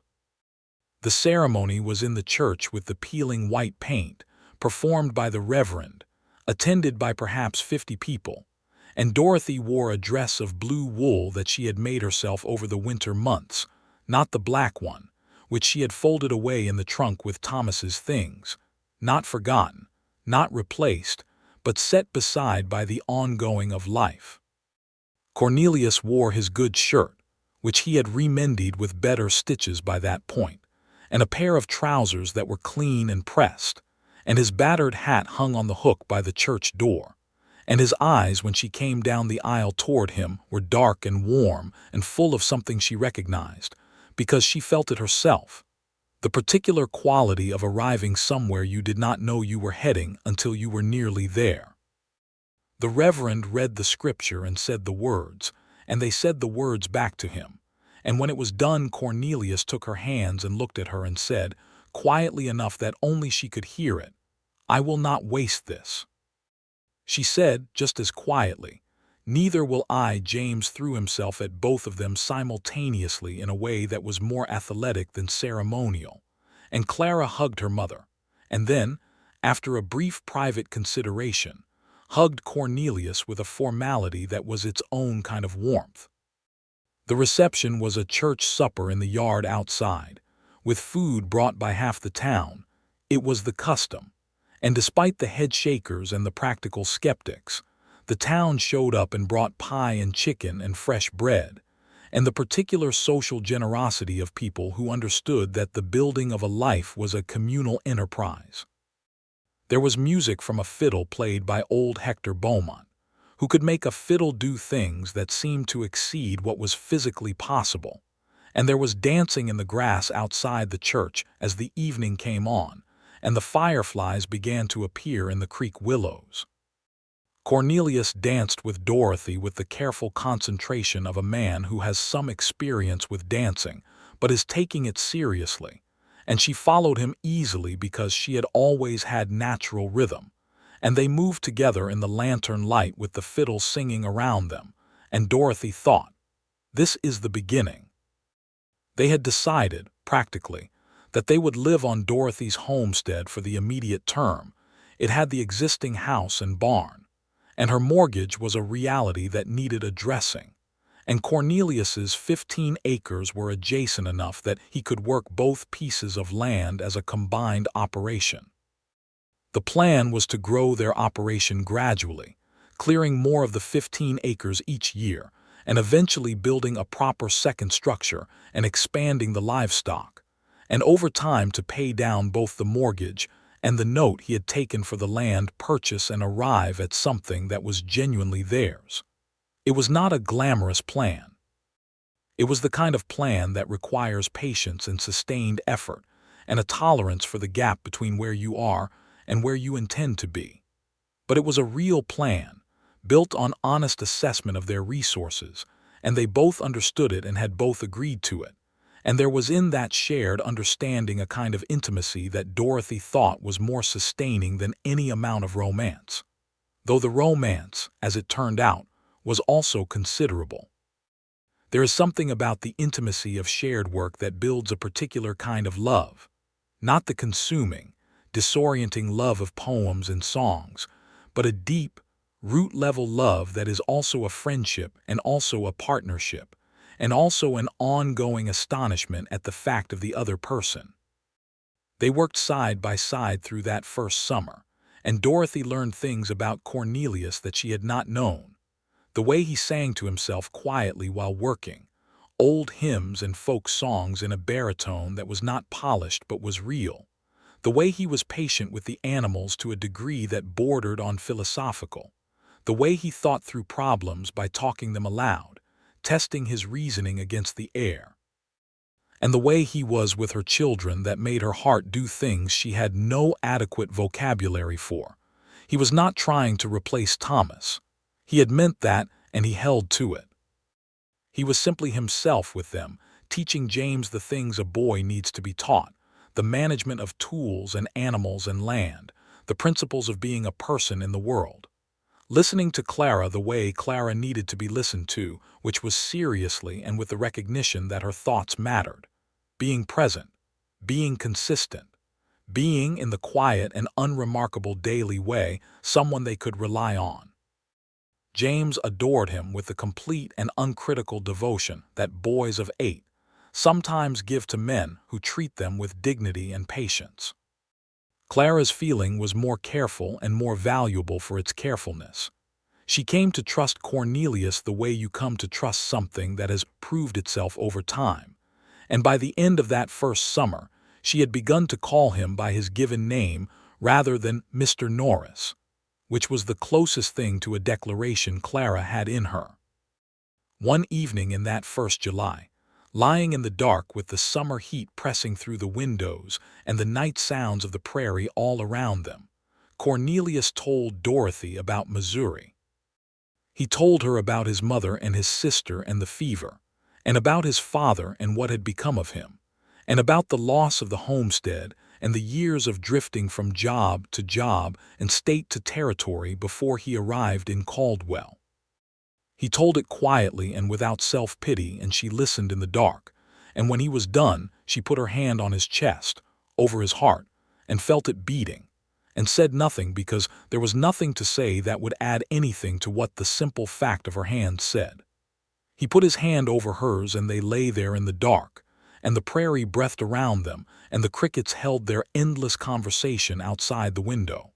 The ceremony was in the church with the peeling white paint, performed by the Reverend, attended by perhaps 50 people, and Dorothy wore a dress of blue wool that she had made herself over the winter months, not the black one, which she had folded away in the trunk with Thomas's things, not forgotten, not replaced, but set beside by the ongoing of life. Cornelius wore his good shirt, which he had remended with better stitches by that point, and a pair of trousers that were clean and pressed, and his battered hat hung on the hook by the church door, and his eyes when she came down the aisle toward him were dark and warm and full of something she recognized, because she felt it herself, the particular quality of arriving somewhere you did not know you were heading until you were nearly there. The Reverend read the scripture and said the words, and they said the words back to him, and when it was done Cornelius took her hands and looked at her and said, quietly enough that only she could hear it, "I will not waste this." She said, just as quietly, "Neither will I." James threw himself at both of them simultaneously in a way that was more athletic than ceremonial, and Clara hugged her mother, and then, after a brief private consideration, hugged Cornelius with a formality that was its own kind of warmth. The reception was a church supper in the yard outside, with food brought by half the town. It was the custom, and despite the head-shakers and the practical skeptics, the town showed up and brought pie and chicken and fresh bread, and the particular social generosity of people who understood that the building of a life was a communal enterprise. There was music from a fiddle played by old Hector Beaumont, who could make a fiddle do things that seemed to exceed what was physically possible, and there was dancing in the grass outside the church as the evening came on, and the fireflies began to appear in the creek willows. Cornelius danced with Dorothy with the careful concentration of a man who has some experience with dancing, but is taking it seriously, and she followed him easily because she had always had natural rhythm, and they moved together in the lantern light with the fiddle singing around them, and Dorothy thought, "This is the beginning." They had decided, practically, that they would live on Dorothy's homestead for the immediate term. It had the existing house and barn, and her mortgage was a reality that needed addressing, and Cornelius's 15 acres were adjacent enough that he could work both pieces of land as a combined operation. The plan was to grow their operation gradually, clearing more of the 15 acres each year, and eventually building a proper second structure and expanding the livestock, and over time to pay down both the mortgage and the note he had taken for the land purchase and arrive at something that was genuinely theirs. It was not a glamorous plan. It was the kind of plan that requires patience and sustained effort, and a tolerance for the gap between where you are and where you intend to be. But it was a real plan, built on honest assessment of their resources, and they both understood it and had both agreed to it. And there was in that shared understanding a kind of intimacy that Dorothy thought was more sustaining than any amount of romance. Though the romance, as it turned out, was also considerable. There is something about the intimacy of shared work that builds a particular kind of love, not the consuming, disorienting love of poems and songs, but a deep, root-level love that is also a friendship and also a partnership, and also an ongoing astonishment at the fact of the other person. They worked side by side through that first summer, and Dorothy learned things about Cornelius that she had not known. The way he sang to himself quietly while working, old hymns and folk songs in a baritone that was not polished but was real. The way he was patient with the animals to a degree that bordered on philosophical. The way he thought through problems by talking them aloud, testing his reasoning against the air. And the way he was with her children that made her heart do things she had no adequate vocabulary for. He was not trying to replace Thomas. He had meant that, and he held to it. He was simply himself with them, teaching James the things a boy needs to be taught, the management of tools and animals and land, the principles of being a person in the world. Listening to Clara the way Clara needed to be listened to, which was seriously and with the recognition that her thoughts mattered. Being present, being consistent, being in the quiet and unremarkable daily way someone they could rely on. James adored him with the complete and uncritical devotion that boys of 8 sometimes give to men who treat them with dignity and patience. Clara's feeling was more careful and more valuable for its carefulness. She came to trust Cornelius the way you come to trust something that has proved itself over time, and by the end of that first summer, she had begun to call him by his given name rather than Mr. Norris, which was the closest thing to a declaration Clara had in her. One evening in that first July, lying in the dark with the summer heat pressing through the windows and the night sounds of the prairie all around them, Cornelius told Dorothy about Missouri. He told her about his mother and his sister and the fever, and about his father and what had become of him, and about the loss of the homestead and the years of drifting from job to job and state to territory before he arrived in Caldwell. He told it quietly and without self-pity, and she listened in the dark, and when he was done, she put her hand on his chest, over his heart, and felt it beating, and said nothing because there was nothing to say that would add anything to what the simple fact of her hand said. He put his hand over hers and they lay there in the dark, and the prairie breathed around them, and the crickets held their endless conversation outside the window.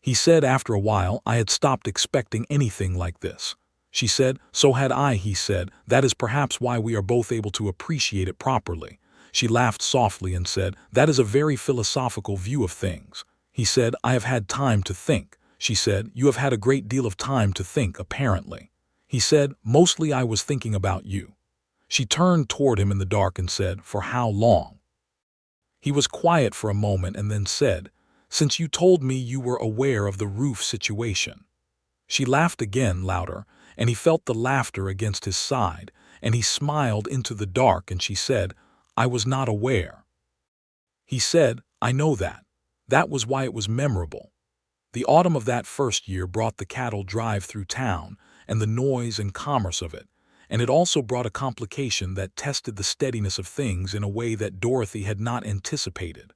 He said after a while, "I had stopped expecting anything like this." She said, "So had I," he said. "That is perhaps why we are both able to appreciate it properly." She laughed softly and said, "That is a very philosophical view of things." He said, "I have had time to think." She said, "You have had a great deal of time to think, apparently." He said, "Mostly I was thinking about you." She turned toward him in the dark and said, "For how long?" He was quiet for a moment and then said, "Since you told me you were aware of the roof situation." She laughed again, louder, and he felt the laughter against his side, and he smiled into the dark, and she said, "I was not aware." He said, "I know that. That was why it was memorable." The autumn of that first year brought the cattle drive through town and the noise and commerce of it, and it also brought a complication that tested the steadiness of things in a way that Dorothy had not anticipated.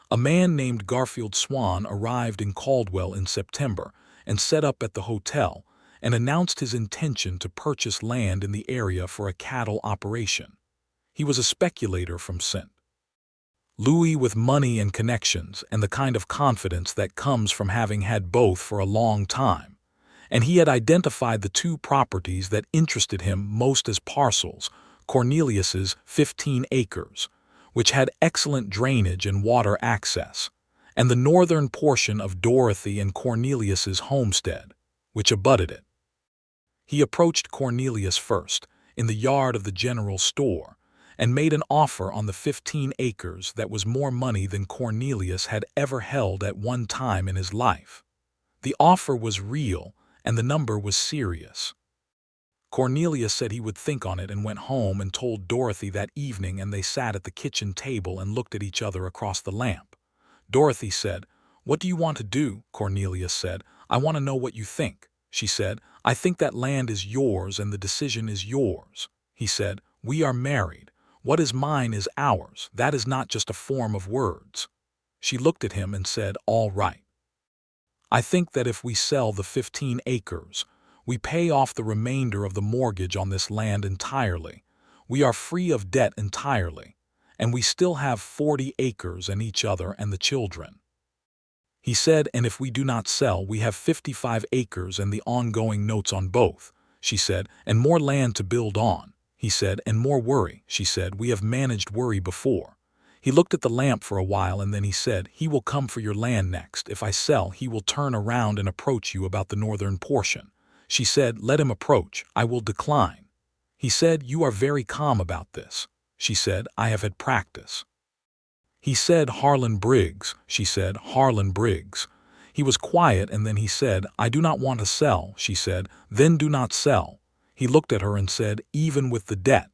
A man named Garfield Swan arrived in Caldwell in September and set up at the hotel and announced his intention to purchase land in the area for a cattle operation. He was a speculator from St. Louis with money and connections and the kind of confidence that comes from having had both for a long time, and he had identified the two properties that interested him most as parcels: Cornelius's 15 acres, which had excellent drainage and water access, and the northern portion of Dorothy and Cornelius's homestead, which abutted it. He approached Cornelius first, in the yard of the general store, and made an offer on the 15 acres that was more money than Cornelius had ever held at one time in his life. The offer was real, and the number was serious. Cornelius said he would think on it and went home and told Dorothy that evening, and they sat at the kitchen table and looked at each other across the lamp. Dorothy said, "What do you want to do?" Cornelius said, "I want to know what you think." She said, "I think that land is yours and the decision is yours." He said, "We are married. What is mine is ours. That is not just a form of words." She looked at him and said, "All right. I think that if we sell the 15 acres, we pay off the remainder of the mortgage on this land entirely. We are free of debt entirely, and we still have 40 acres and each other and the children." He said, "And if we do not sell, we have 55 acres and the ongoing notes on both." She said, "And more land to build on." He said, "And more worry." She said, "We have managed worry before." He looked at the lamp for a while, and then he said, "He will come for your land next. If I sell, he will turn around and approach you about the northern portion." She said, "Let him approach. I will decline." He said, "You are very calm about this." She said, "I have had practice." He said, "Harlan Briggs." She said, "Harlan Briggs." He was quiet, and then he said, "I do not want to sell." She said, "Then do not sell." He looked at her and said, "Even with the debt?"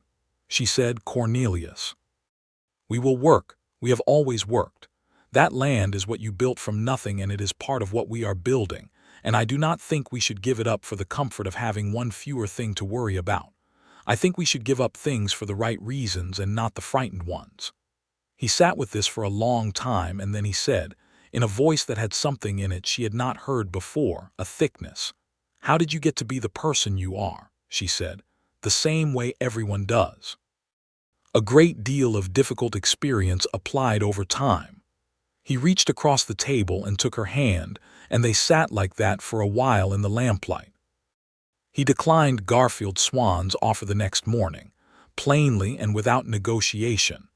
She said, "Cornelius, we will work. We have always worked. That land is what you built from nothing, and it is part of what we are building, and I do not think we should give it up for the comfort of having one fewer thing to worry about. I think we should give up things for the right reasons and not the frightened ones." He sat with this for a long time, and then he said, in a voice that had something in it she had not heard before, a thickness, "How did you get to be the person you are?" She said, "The same way everyone does. A great deal of difficult experience applied over time." He reached across the table and took her hand, and they sat like that for a while in the lamplight. He declined Garfield Swan's offer the next morning, plainly and without negotiation,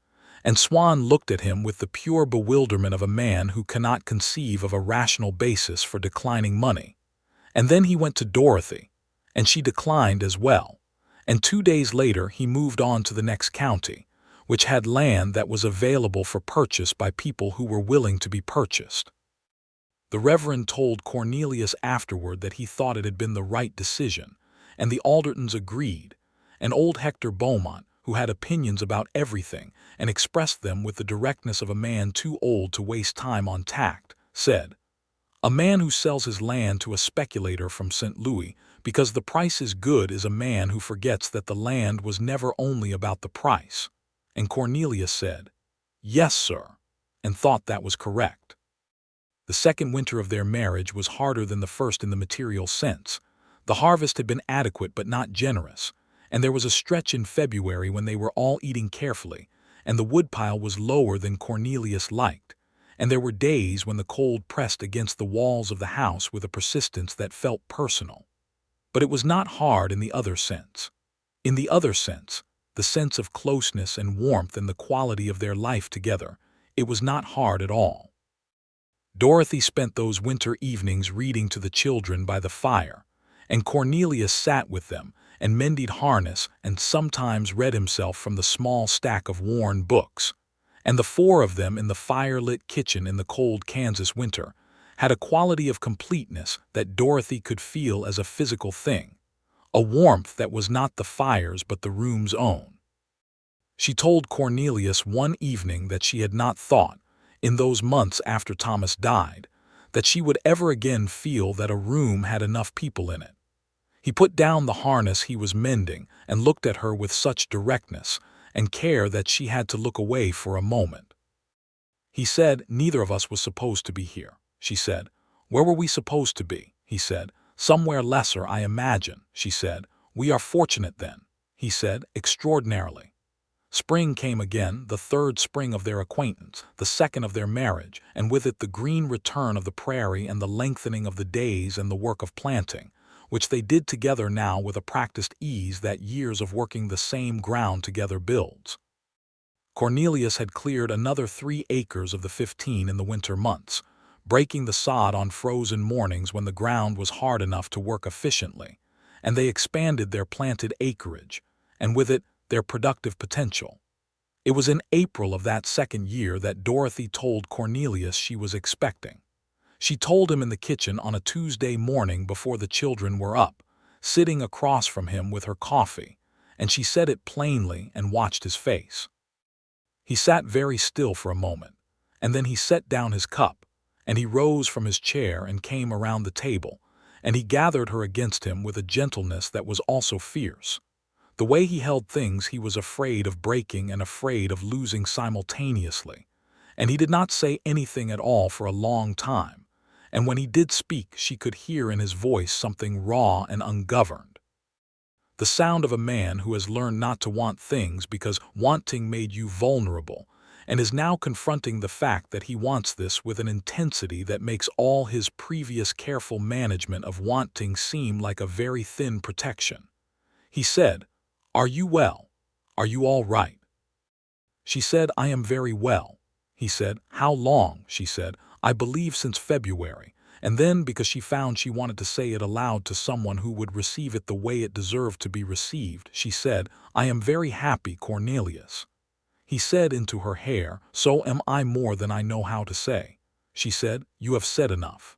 and Swan looked at him with the pure bewilderment of a man who cannot conceive of a rational basis for declining money. And then he went to Dorothy, and she declined as well, and 2 days later he moved on to the next county, which had land that was available for purchase by people who were willing to be purchased. The Reverend told Cornelius afterward that he thought it had been the right decision, and the Aldertons agreed, and old Hector Beaumont, who had opinions about everything and expressed them with the directness of a man too old to waste time on tact, said, "A man who sells his land to a speculator from St. Louis because the price is good is a man who forgets that the land was never only about the price." And Cornelius said, "Yes, sir," and thought that was correct. The second winter of their marriage was harder than the first in the material sense. The harvest had been adequate but not generous, and there was a stretch in February when they were all eating carefully, and the woodpile was lower than Cornelius liked, and there were days when the cold pressed against the walls of the house with a persistence that felt personal. But it was not hard in the other sense. In the other sense, the sense of closeness and warmth and the quality of their life together, it was not hard at all. Dorothy spent those winter evenings reading to the children by the fire, and Cornelius sat with them and mended harness and sometimes read himself from the small stack of worn books, and the four of them in the fire-lit kitchen in the cold Kansas winter had a quality of completeness that Dorothy could feel as a physical thing, a warmth that was not the fire's but the room's own. She told Cornelius one evening that she had not thought, in those months after Thomas died, that she would ever again feel that a room had enough people in it. He put down the harness he was mending and looked at her with such directness and care that she had to look away for a moment. He said, "Neither of us was supposed to be here," she said. "Where were we supposed to be?" he said. "Somewhere lesser, I imagine," she said. "We are fortunate then," he said, "extraordinarily." Spring came again, the third spring of their acquaintance, the second of their marriage, and with it the green return of the prairie and the lengthening of the days and the work of planting, which they did together now with a practiced ease that years of working the same ground together builds. Cornelius had cleared another 3 acres of the 15 in the winter months, breaking the sod on frozen mornings when the ground was hard enough to work efficiently, and they expanded their planted acreage, and with it their productive potential. It was in April of that second year that Dorothy told Cornelius she was expecting. She told him in the kitchen on a Tuesday morning before the children were up, sitting across from him with her coffee, and she said it plainly and watched his face. He sat very still for a moment, and then he set down his cup, and he rose from his chair and came around the table, and he gathered her against him with a gentleness that was also fierce. The way he held things he was afraid of breaking and afraid of losing simultaneously, and he did not say anything at all for a long time, and when he did speak she could hear in his voice something raw and ungoverned. The sound of a man who has learned not to want things because wanting made you vulnerable, and is now confronting the fact that he wants this with an intensity that makes all his previous careful management of wanting seem like a very thin protection. He said, "Are you well? Are you all right?" She said, "I am very well." He said, "How long?" She said, "I believe since February." And then, because she found she wanted to say it aloud to someone who would receive it the way it deserved to be received, she said, "I am very happy, Cornelius." He said into her hair, "So am I more than I know how to say." She said, "You have said enough."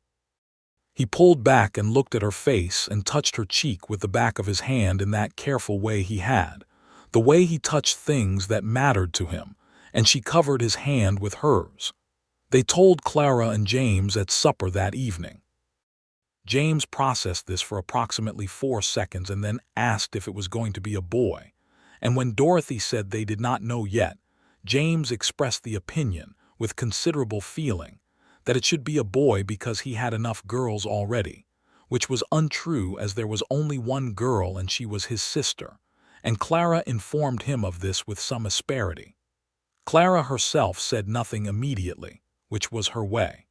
He pulled back and looked at her face and touched her cheek with the back of his hand in that careful way he had, the way he touched things that mattered to him, and she covered his hand with hers. They told Clara and James at supper that evening. James processed this for approximately 4 seconds and then asked if it was going to be a boy, and when Dorothy said they did not know yet, James expressed the opinion, with considerable feeling, that it should be a boy because he had enough girls already, which was untrue as there was only one girl and she was his sister, and Clara informed him of this with some asperity. Clara herself said nothing immediately, which was her way.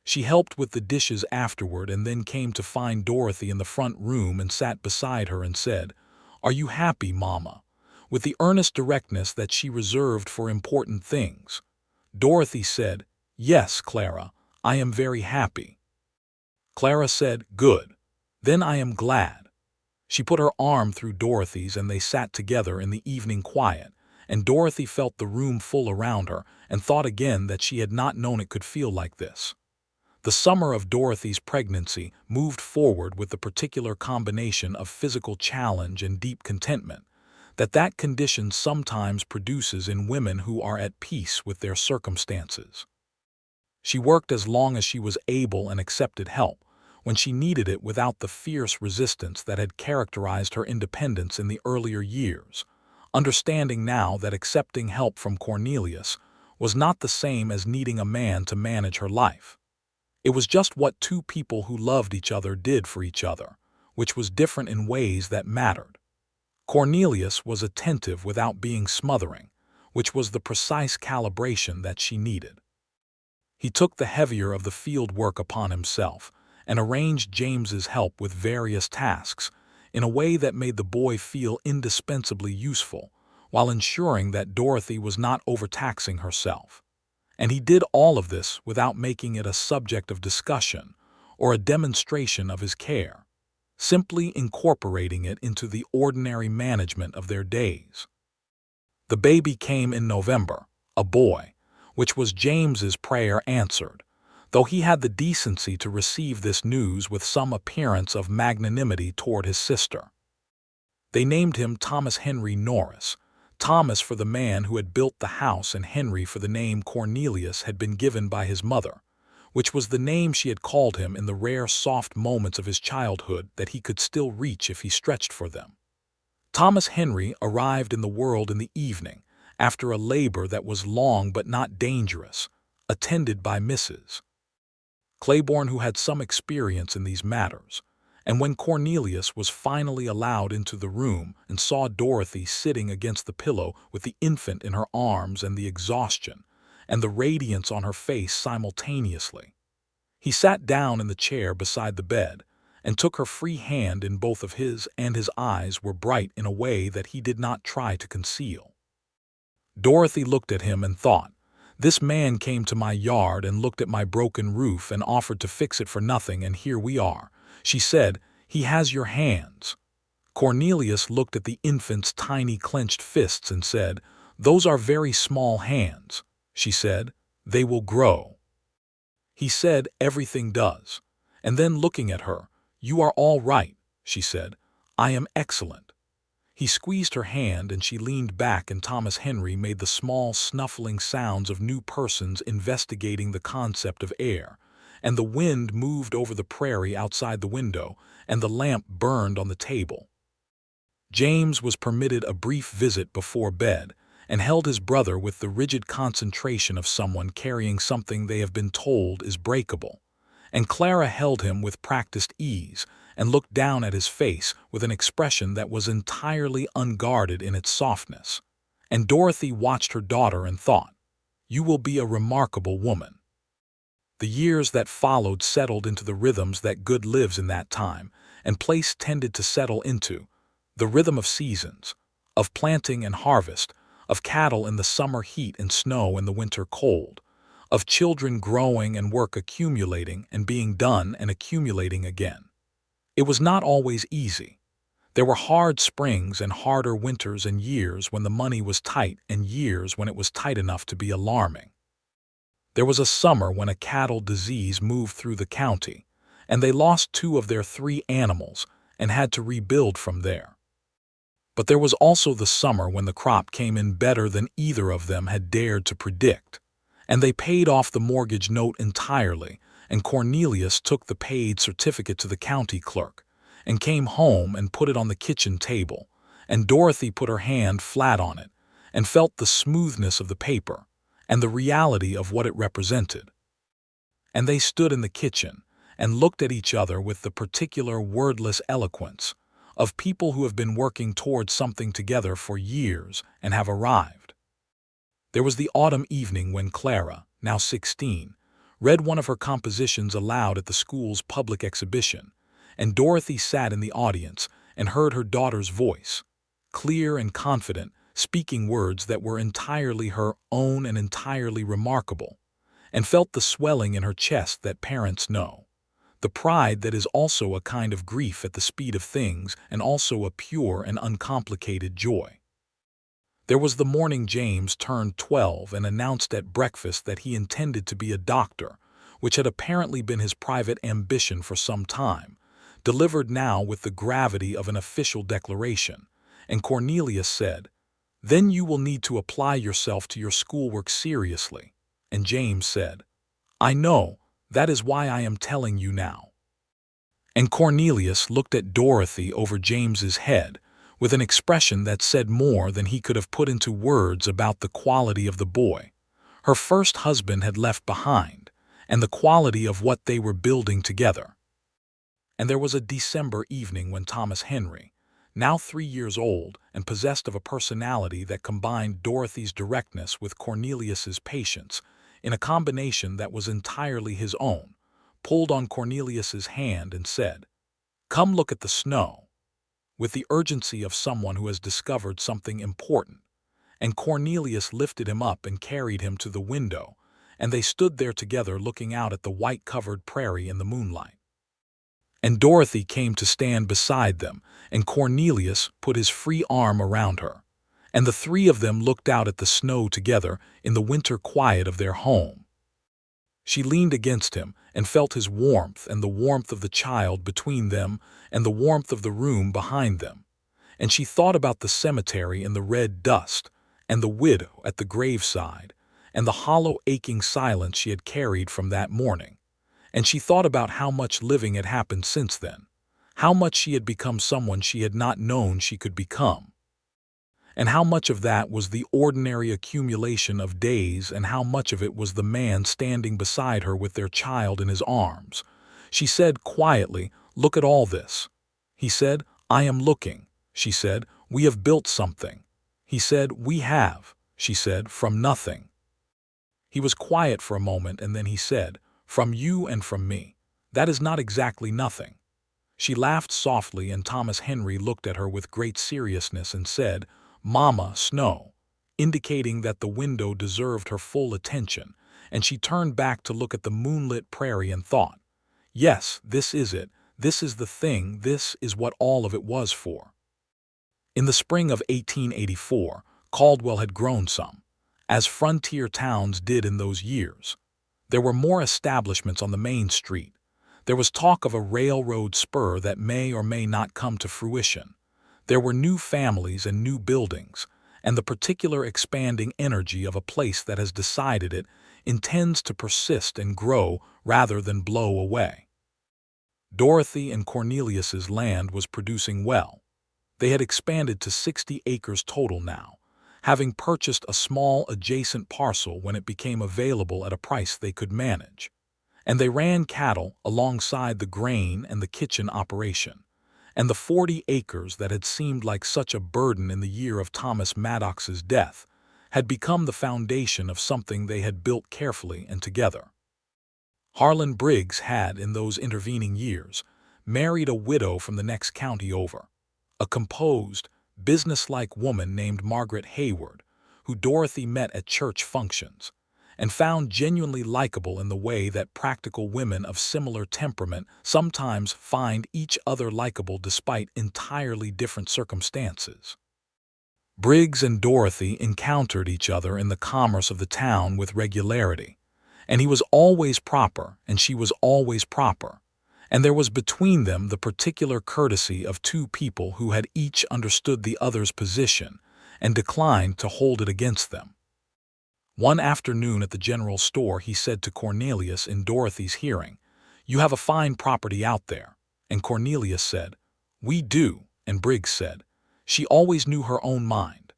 She helped with the dishes afterward and then came to find Dorothy in the front room and sat beside her and said, "Are you happy, Mama?" with the earnest directness that she reserved for important things. Dorothy said, "Yes, Clara, I am very happy." Clara said, "Good. Then I am glad." She put her arm through Dorothy's and they sat together in the evening quiet, and Dorothy felt the room full around her and thought again that she had not known it could feel like this. The summer of Dorothy's pregnancy moved forward with the particular combination of physical challenge and deep contentment that condition sometimes produces in women who are at peace with their circumstances. She worked as long as she was able and accepted help when she needed it without the fierce resistance that had characterized her independence in the earlier years, understanding now that accepting help from Cornelius was not the same as needing a man to manage her life. It was just what 2 people who loved each other did for each other, which was different in ways that mattered. Cornelius was attentive without being smothering, which was the precise calibration that she needed. He took the heavier of the field work upon himself and arranged James's help with various tasks in a way that made the boy feel indispensably useful, while ensuring that Dorothy was not overtaxing herself. And he did all of this without making it a subject of discussion or a demonstration of his care, simply incorporating it into the ordinary management of their days. The baby came in November, a boy, which was James's prayer answered, though he had the decency to receive this news with some appearance of magnanimity toward his sister. They named him Thomas Henry Norris, Thomas for the man who had built the house and Henry for the name Cornelius had been given by his mother, which was the name she had called him in the rare soft moments of his childhood that he could still reach if he stretched for them. Thomas Henry arrived in the world in the evening, after a labor that was long but not dangerous, attended by Mrs. Claiborne, who had some experience in these matters, and when Cornelius was finally allowed into the room and saw Dorothy sitting against the pillow with the infant in her arms and the exhaustion and the radiance on her face simultaneously, he sat down in the chair beside the bed and took her free hand in both of his, and his eyes were bright in a way that he did not try to conceal. Dorothy looked at him and thought, "This man came to my yard and looked at my broken roof and offered to fix it for nothing, and here we are." She said, "He has your hands." Cornelius looked at the infant's tiny clenched fists and said, "Those are very small hands." She said, "They will grow." He said, "Everything does." And then looking at her, "You are all right," she said. "I am excellent." He squeezed her hand and she leaned back, and Thomas Henry made the small snuffling sounds of new persons investigating the concept of air, and the wind moved over the prairie outside the window, and the lamp burned on the table. James was permitted a brief visit before bed, and held his brother with the rigid concentration of someone carrying something they have been told is breakable, and Clara held him with practiced ease and looked down at his face with an expression that was entirely unguarded in its softness. And Dorothy watched her daughter and thought, "You will be a remarkable woman." The years that followed settled into the rhythms that good lives in that time and place tended to settle into, the rhythm of seasons, of planting and harvest, of cattle in the summer heat and snow in the winter cold, of children growing and work accumulating and being done and accumulating again. It was not always easy. There were hard springs and harder winters, and years when the money was tight and years when it was tight enough to be alarming. There was a summer when a cattle disease moved through the county, and they lost 2 of their 3 animals and had to rebuild from there. But there was also the summer when the crop came in better than either of them had dared to predict, and they paid off the mortgage note entirely, and Cornelius took the paid certificate to the county clerk and came home and put it on the kitchen table, and Dorothy put her hand flat on it and felt the smoothness of the paper and the reality of what it represented. And they stood in the kitchen and looked at each other with the particular wordless eloquence of people who have been working towards something together for years and have arrived. There was the autumn evening when Clara, now 16, read one of her compositions aloud at the school's public exhibition, and Dorothy sat in the audience and heard her daughter's voice, clear and confident, speaking words that were entirely her own and entirely remarkable, and felt the swelling in her chest that parents know, the pride that is also a kind of grief at the speed of things and also a pure and uncomplicated joy. There was the morning James turned 12 and announced at breakfast that he intended to be a doctor, which had apparently been his private ambition for some time, delivered now with the gravity of an official declaration, and Cornelius said, "Then you will need to apply yourself to your schoolwork seriously." And James said, "I know, that is why I am telling you now." And Cornelius looked at Dorothy over James's head with an expression that said more than he could have put into words about the quality of the boy her first husband had left behind and the quality of what they were building together. And there was a December evening when Thomas Henry, now 3 years old and possessed of a personality that combined Dorothy's directness with Cornelius's patience in a combination that was entirely his own, pulled on Cornelius's hand and said, "Come look at the snow," with the urgency of someone who has discovered something important, and Cornelius lifted him up and carried him to the window, and they stood there together looking out at the white-covered prairie in the moonlight. And Dorothy came to stand beside them, and Cornelius put his free arm around her, and the 3 of them looked out at the snow together in the winter quiet of their home. She leaned against him and felt his warmth and the warmth of the child between them and the warmth of the room behind them. And she thought about the cemetery and the red dust, and the widow at the graveside, and the hollow aching silence she had carried from that morning. And she thought about how much living had happened since then, how much she had become someone she had not known she could become, and how much of that was the ordinary accumulation of days and how much of it was the man standing beside her with their child in his arms. She said quietly, "Look at all this." He said, "I am looking." She said, "We have built something." He said, "We have." She said, "From nothing." He was quiet for a moment and then he said, "From you and from me. That is not exactly nothing." She laughed softly and Thomas Henry looked at her with great seriousness and said, "Mama, snow," indicating that the window deserved her full attention, and she turned back to look at the moonlit prairie and thought, "Yes, this is it. This is the thing. This is what all of it was for." In the spring of 1884, Caldwell had grown some, as frontier towns did in those years. There were more establishments on the main street. There was talk of a railroad spur that may or may not come to fruition. There were new families and new buildings, and the particular expanding energy of a place that has decided it intends to persist and grow rather than blow away. Dorothy and Cornelius's land was producing well. They had expanded to 60 acres total now, having purchased a small adjacent parcel when it became available at a price they could manage. And they ran cattle alongside the grain and the kitchen operation. And the 40 acres that had seemed like such a burden in the year of Thomas Maddox's death had become the foundation of something they had built carefully and together. Harlan Briggs had, in those intervening years, married a widow from the next county over, a composed, businesslike woman named Margaret Hayward, who Dorothy met at church functions, and found genuinely likable in the way that practical women of similar temperament sometimes find each other likable despite entirely different circumstances. Briggs and Dorothy encountered each other in the commerce of the town with regularity, and he was always proper and she was always proper, and there was between them the particular courtesy of two people who had each understood the other's position and declined to hold it against them. One afternoon at the general store he said to Cornelius in Dorothy's hearing, "You have a fine property out there." And Cornelius said, "We do," and Briggs said, "She always knew her own mind."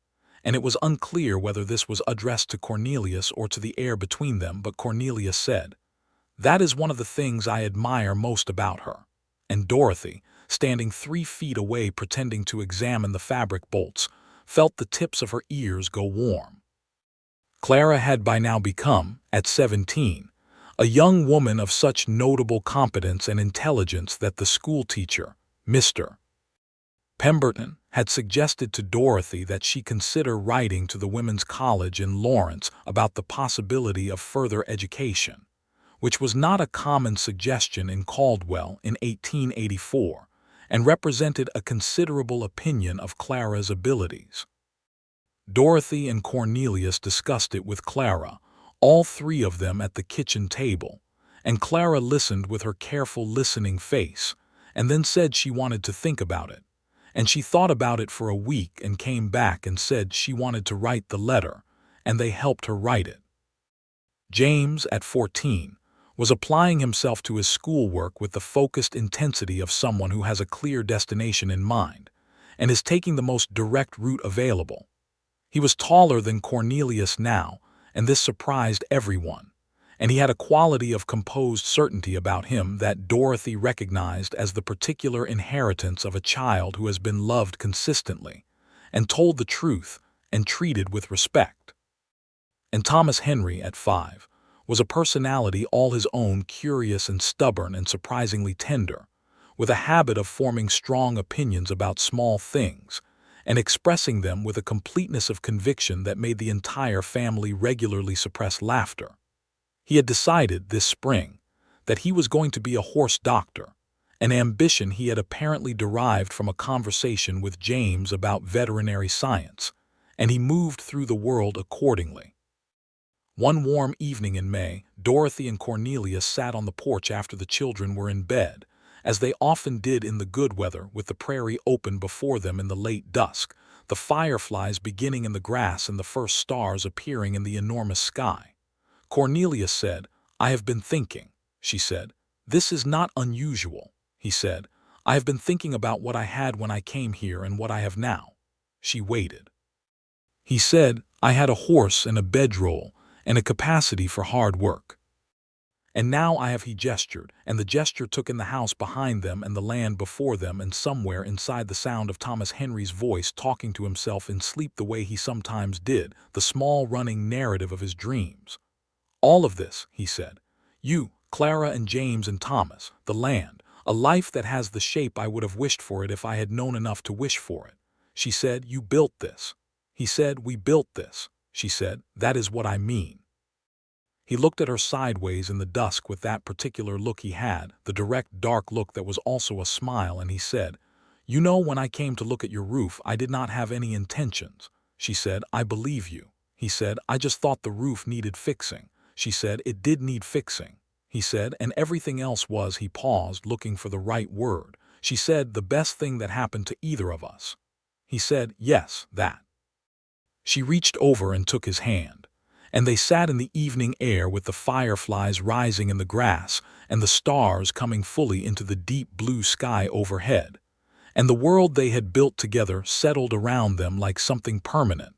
And it was unclear whether this was addressed to Cornelius or to the air between them, but Cornelius said, "That is one of the things I admire most about her." And Dorothy, standing 3 feet away pretending to examine the fabric bolts, felt the tips of her ears go warm. Clara had by now become, at 17, a young woman of such notable competence and intelligence that the schoolteacher, Mr. Pemberton, had suggested to Dorothy that she consider writing to the Women's College in Lawrence about the possibility of further education, which was not a common suggestion in Caldwell in 1884, and represented a considerable opinion of Clara's abilities. Dorothy and Cornelius discussed it with Clara, all three of them at the kitchen table, and Clara listened with her careful listening face, and then said she wanted to think about it. And she thought about it for a week and came back and said she wanted to write the letter, and they helped her write it. James, at 14, was applying himself to his schoolwork with the focused intensity of someone who has a clear destination in mind, and is taking the most direct route available. He was taller than Cornelius now, and this surprised everyone, and he had a quality of composed certainty about him that Dorothy recognized as the particular inheritance of a child who has been loved consistently, and told the truth, and treated with respect. And Thomas Henry, at 5, was a personality all his own, curious and stubborn and surprisingly tender, with a habit of forming strong opinions about small things, and expressing them with a completeness of conviction that made the entire family regularly suppress laughter. He had decided this spring that he was going to be a horse doctor, an ambition he had apparently derived from a conversation with James about veterinary science, and he moved through the world accordingly. One warm evening in May, Dorothy and Cornelius sat on the porch after the children were in bed, as they often did in the good weather, with the prairie open before them in the late dusk, the fireflies beginning in the grass and the first stars appearing in the enormous sky. Cornelius said, "I have been thinking," she said. "This is not unusual," he said. "I have been thinking about what I had when I came here and what I have now." She waited. He said, "I had a horse and a bedroll and a capacity for hard work. And now I have," he gestured, and the gesture took in the house behind them and the land before them, and somewhere inside the sound of Thomas Henry's voice talking to himself in sleep the way he sometimes did, the small running narrative of his dreams. "All of this," he said. "You, Clara and James and Thomas, the land, a life that has the shape I would have wished for it if I had known enough to wish for it." She said, "You built this." He said, "We built this." She said, "That is what I mean." He looked at her sideways in the dusk with that particular look he had, the direct, dark look that was also a smile, and he said, "You know, when I came to look at your roof, I did not have any intentions." She said, "I believe you." He said, "I just thought the roof needed fixing." She said, "It did need fixing." He said, "And everything else was," he paused, looking for the right word. She said, "the best thing that happened to either of us." He said, "Yes, that." She reached over and took his hand, and they sat in the evening air with the fireflies rising in the grass and the stars coming fully into the deep blue sky overhead, and the world they had built together settled around them like something permanent,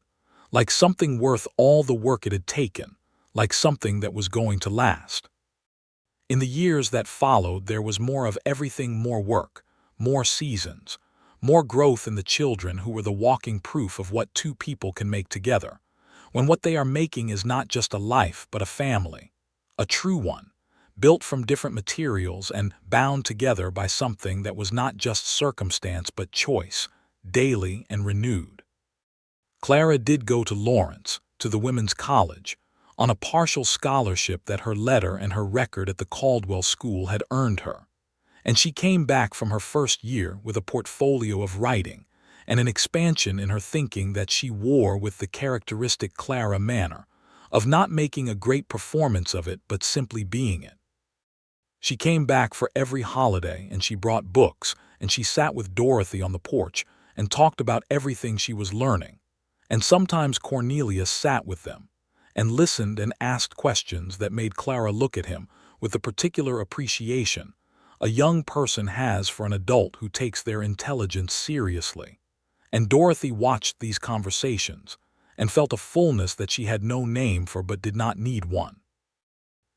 like something worth all the work it had taken, like something that was going to last. In the years that followed, there was more of everything: more work, more seasons, more growth in the children, who were the walking proof of what two people can make together, when what they are making is not just a life but a family, a true one, built from different materials and bound together by something that was not just circumstance but choice, daily and renewed. Clara did go to Lawrence, to the women's college, on a partial scholarship that her letter and her record at the Caldwell School had earned her, and she came back from her first year with a portfolio of writing and an expansion in her thinking that she wore with the characteristic Clara manner of not making a great performance of it but simply being it. She came back for every holiday, and she brought books, and she sat with Dorothy on the porch and talked about everything she was learning, and sometimes Cornelius sat with them and listened and asked questions that made Clara look at him with the particular appreciation a young person has for an adult who takes their intelligence seriously. And Dorothy watched these conversations and felt a fullness that she had no name for but did not need one.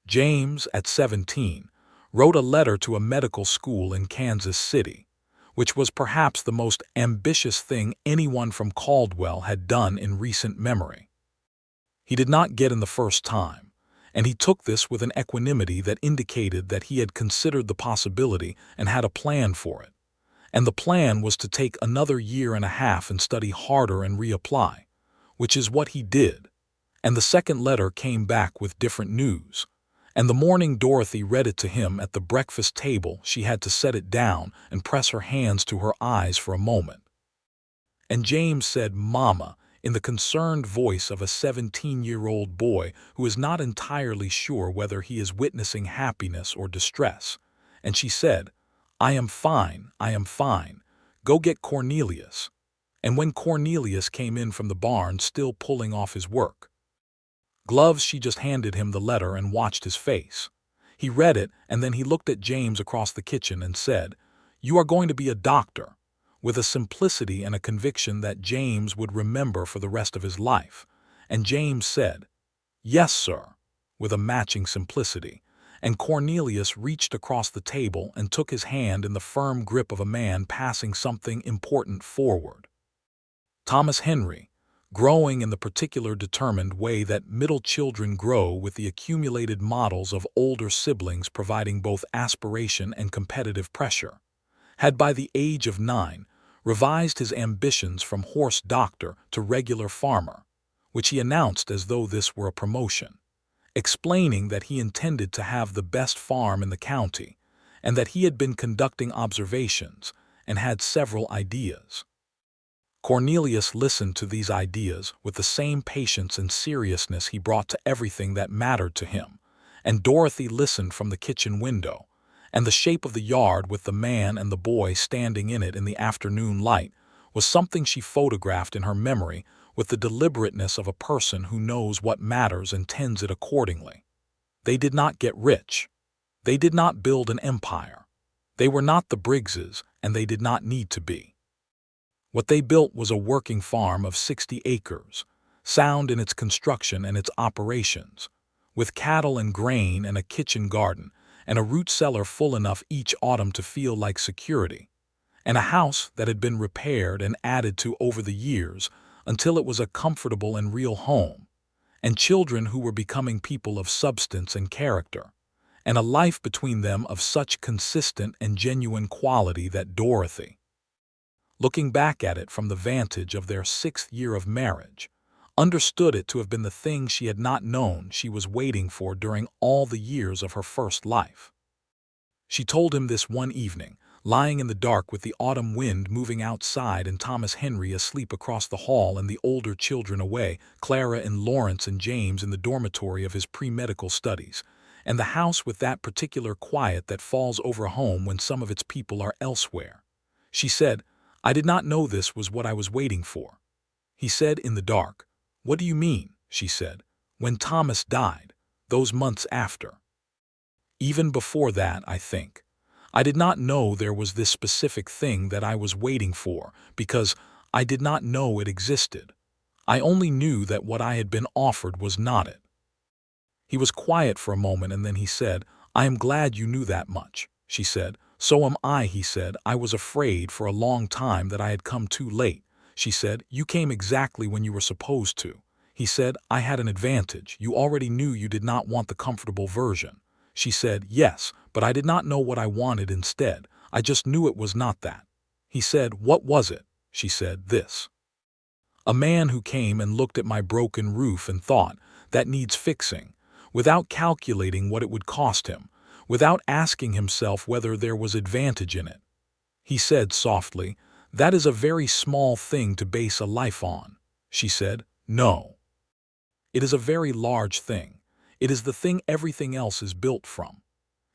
James, at 17, wrote a letter to a medical school in Kansas City, which was perhaps the most ambitious thing anyone from Caldwell had done in recent memory. He did not get in the first time, and he took this with an equanimity that indicated that he had considered the possibility and had a plan for it. And the plan was to take another year and a half and study harder and reapply, which is what he did. And the second letter came back with different news. And the morning Dorothy read it to him at the breakfast table, she had to set it down and press her hands to her eyes for a moment. And James said, "Mama," in the concerned voice of a 17-year-old boy who is not entirely sure whether he is witnessing happiness or distress. And she said, "I am fine, I am fine. Go get Cornelius." And when Cornelius came in from the barn, still pulling off his work gloves, she just handed him the letter and watched his face. He read it, and then he looked at James across the kitchen and said, "You are going to be a doctor," with a simplicity and a conviction that James would remember for the rest of his life. And James said, "Yes, sir," with a matching simplicity. And Cornelius reached across the table and took his hand in the firm grip of a man passing something important forward. Thomas Henry, growing in the particular determined way that middle children grow, with the accumulated models of older siblings providing both aspiration and competitive pressure, had by the age of 9 revised his ambitions from horse doctor to regular farmer, which he announced as though this were a promotion, explaining that he intended to have the best farm in the county, and that he had been conducting observations and had several ideas. Cornelius listened to these ideas with the same patience and seriousness he brought to everything that mattered to him, and Dorothy listened from the kitchen window, and the shape of the yard with the man and the boy standing in it in the afternoon light was something she photographed in her memory with the deliberateness of a person who knows what matters and tends it accordingly. They did not get rich. They did not build an empire. They were not the Briggses, and they did not need to be. What they built was a working farm of 60 acres, sound in its construction and its operations, with cattle and grain and a kitchen garden, and a root cellar full enough each autumn to feel like security, and a house that had been repaired and added to over the years until it was a comfortable and real home, and children who were becoming people of substance and character, and a life between them of such consistent and genuine quality that Dorothy, looking back at it from the vantage of their 6th year of marriage, understood it to have been the thing she had not known she was waiting for during all the years of her first life. She told him this one evening, lying in the dark with the autumn wind moving outside and Thomas Henry asleep across the hall and the older children away, Clara and Lawrence and James in the dormitory of his pre-medical studies, and the house with that particular quiet that falls over a home when some of its people are elsewhere. She said, "I did not know this was what I was waiting for." He said in the dark, "What do you mean?" she said. "When Thomas died, those months after." "Even before that, I think. I did not know there was this specific thing that I was waiting for, because I did not know it existed. I only knew that what I had been offered was not it." He was quiet for a moment, and then he said, "I am glad you knew that much," she said. "So am I," he said. "I was afraid for a long time that I had come too late," she said. "You came exactly when you were supposed to." He said, "I had an advantage. You already knew you did not want the comfortable version." She said, "Yes, but I did not know what I wanted instead. I just knew it was not that." He said, "What was it?" She said, "This. A man who came and looked at my broken roof and thought, that needs fixing, without calculating what it would cost him, without asking himself whether there was advantage in it. He said softly, 'That is a very small thing to base a life on.' She said, 'No. It is a very large thing. It is the thing everything else is built from.'"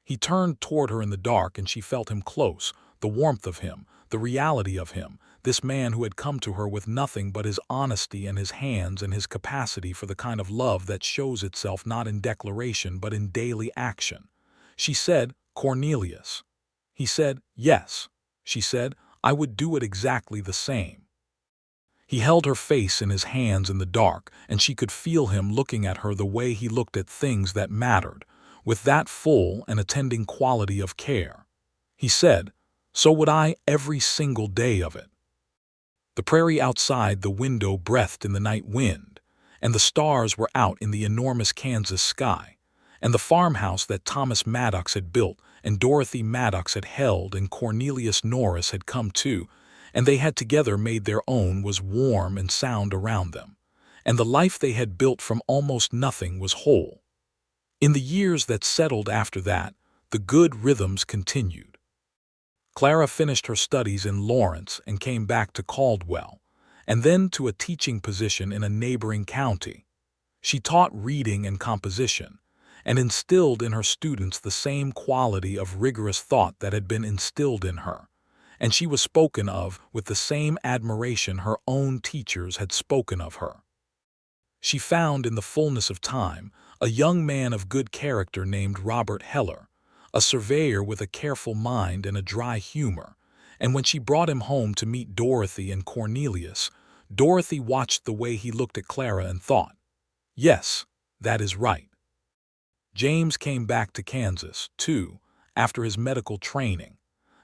He turned toward her in the dark, and she felt him close, the warmth of him, the reality of him, this man who had come to her with nothing but his honesty and his hands and his capacity for the kind of love that shows itself not in declaration but in daily action. She said, "Cornelius." He said, "Yes." She said, "I would do it exactly the same." He held her face in his hands in the dark, and she could feel him looking at her the way he looked at things that mattered, with that full and attending quality of care. He said, "So would I every single day of it." The prairie outside the window breathed in the night wind, and the stars were out in the enormous Kansas sky, and the farmhouse that Thomas Maddox had built and Dorothy Maddox had held and Cornelius Norris had come to, and they had together made their own, was warm and sound around them, and the life they had built from almost nothing was whole. In the years that settled after that, the good rhythms continued. Clara finished her studies in Lawrence and came back to Caldwell, and then to a teaching position in a neighboring county. She taught reading and composition, and instilled in her students the same quality of rigorous thought that had been instilled in her, and she was spoken of with the same admiration her own teachers had spoken of her. She found in the fullness of time a young man of good character named Robert Heller, a surveyor with a careful mind and a dry humor, and when she brought him home to meet Dorothy and Cornelius, Dorothy watched the way he looked at Clara and thought, "Yes, that is right." James came back to Kansas, too, after his medical training,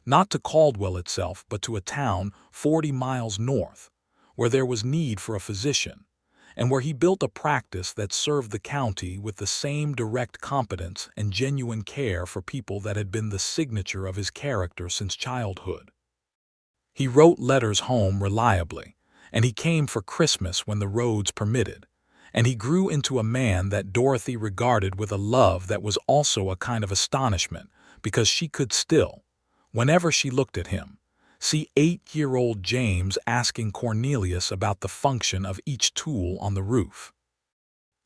not to Caldwell itself, but to a town 40 miles north, where there was need for a physician, and where he built a practice that served the county with the same direct competence and genuine care for people that had been the signature of his character since childhood. He wrote letters home reliably, and he came for Christmas when the roads permitted, and he grew into a man that Dorothy regarded with a love that was also a kind of astonishment, because she could still, whenever she looked at him, see 8-year-old James asking Cornelius about the function of each tool on the roof.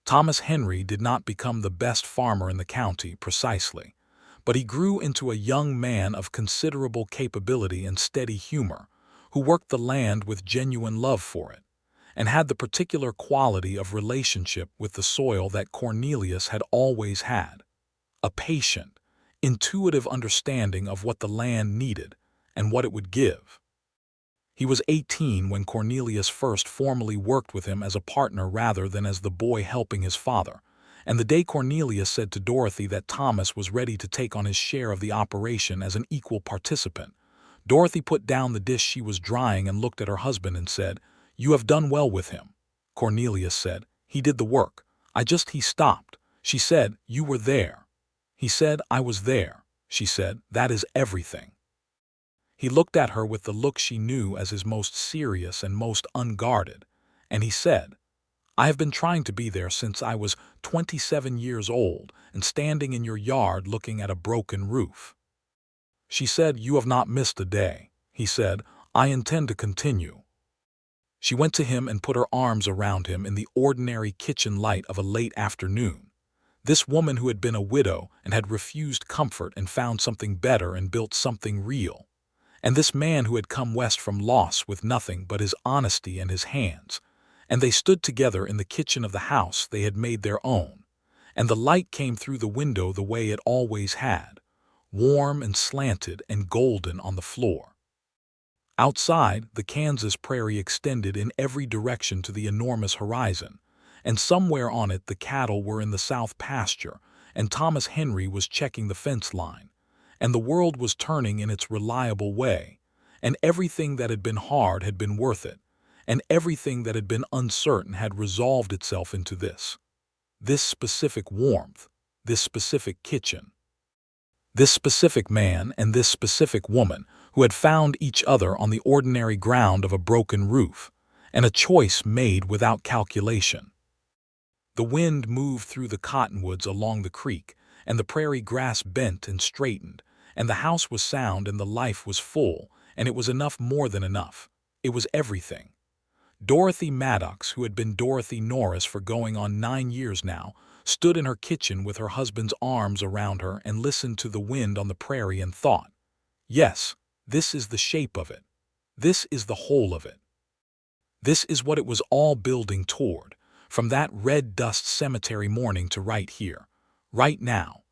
Thomas Henry did not become the best farmer in the county precisely, but he grew into a young man of considerable capability and steady humor, who worked the land with genuine love for it, and had the particular quality of relationship with the soil that Cornelius had always had, a patient, intuitive understanding of what the land needed and what it would give. He was 18 when Cornelius first formally worked with him as a partner rather than as the boy helping his father, and the day Cornelius said to Dorothy that Thomas was ready to take on his share of the operation as an equal participant, Dorothy put down the dish she was drying and looked at her husband and said, "You have done well with him." Cornelius said, "He did the work. He stopped." She said, "You were there." He said, "I was there." She said, "That is everything." He looked at her with the look she knew as his most serious and most unguarded, and he said, "I have been trying to be there since I was 27 years old and standing in your yard looking at a broken roof." She said, "You have not missed a day." He said, "I intend to continue." She went to him and put her arms around him in the ordinary kitchen light of a late afternoon. This woman who had been a widow and had refused comfort and found something better and built something real. And this man who had come west from loss with nothing but his honesty and his hands. And they stood together in the kitchen of the house they had made their own. And the light came through the window the way it always had, warm and slanted and golden on the floor. Outside, the Kansas prairie extended in every direction to the enormous horizon, and somewhere on it the cattle were in the south pasture, and Thomas Henry was checking the fence line, and the world was turning in its reliable way, and everything that had been hard had been worth it, and everything that had been uncertain had resolved itself into this specific warmth, this specific kitchen, this specific man and this specific woman who had found each other on the ordinary ground of a broken roof, and a choice made without calculation. The wind moved through the cottonwoods along the creek, and the prairie grass bent and straightened, and the house was sound and the life was full, and it was enough, more than enough. It was everything. Dorothy Maddox, who had been Dorothy Norris for going on 9 years now, stood in her kitchen with her husband's arms around her and listened to the wind on the prairie and thought, "Yes, this is the shape of it. This is the whole of it. This is what it was all building toward, from that red dust cemetery morning to right here, right now,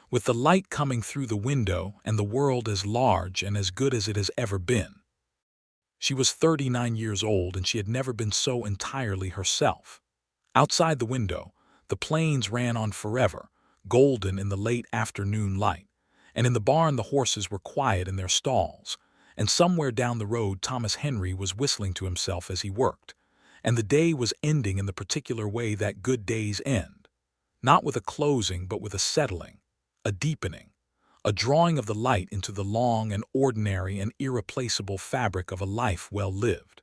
with the light coming through the window and the world as large and as good as it has ever been." She was 39 years old and she had never been so entirely herself. Outside the window, the plains ran on forever, golden in the late afternoon light, and in the barn the horses were quiet in their stalls, and somewhere down the road Thomas Henry was whistling to himself as he worked, and the day was ending in the particular way that good days end, not with a closing but with a settling, a deepening, a drawing of the light into the long and ordinary and irreplaceable fabric of a life well lived.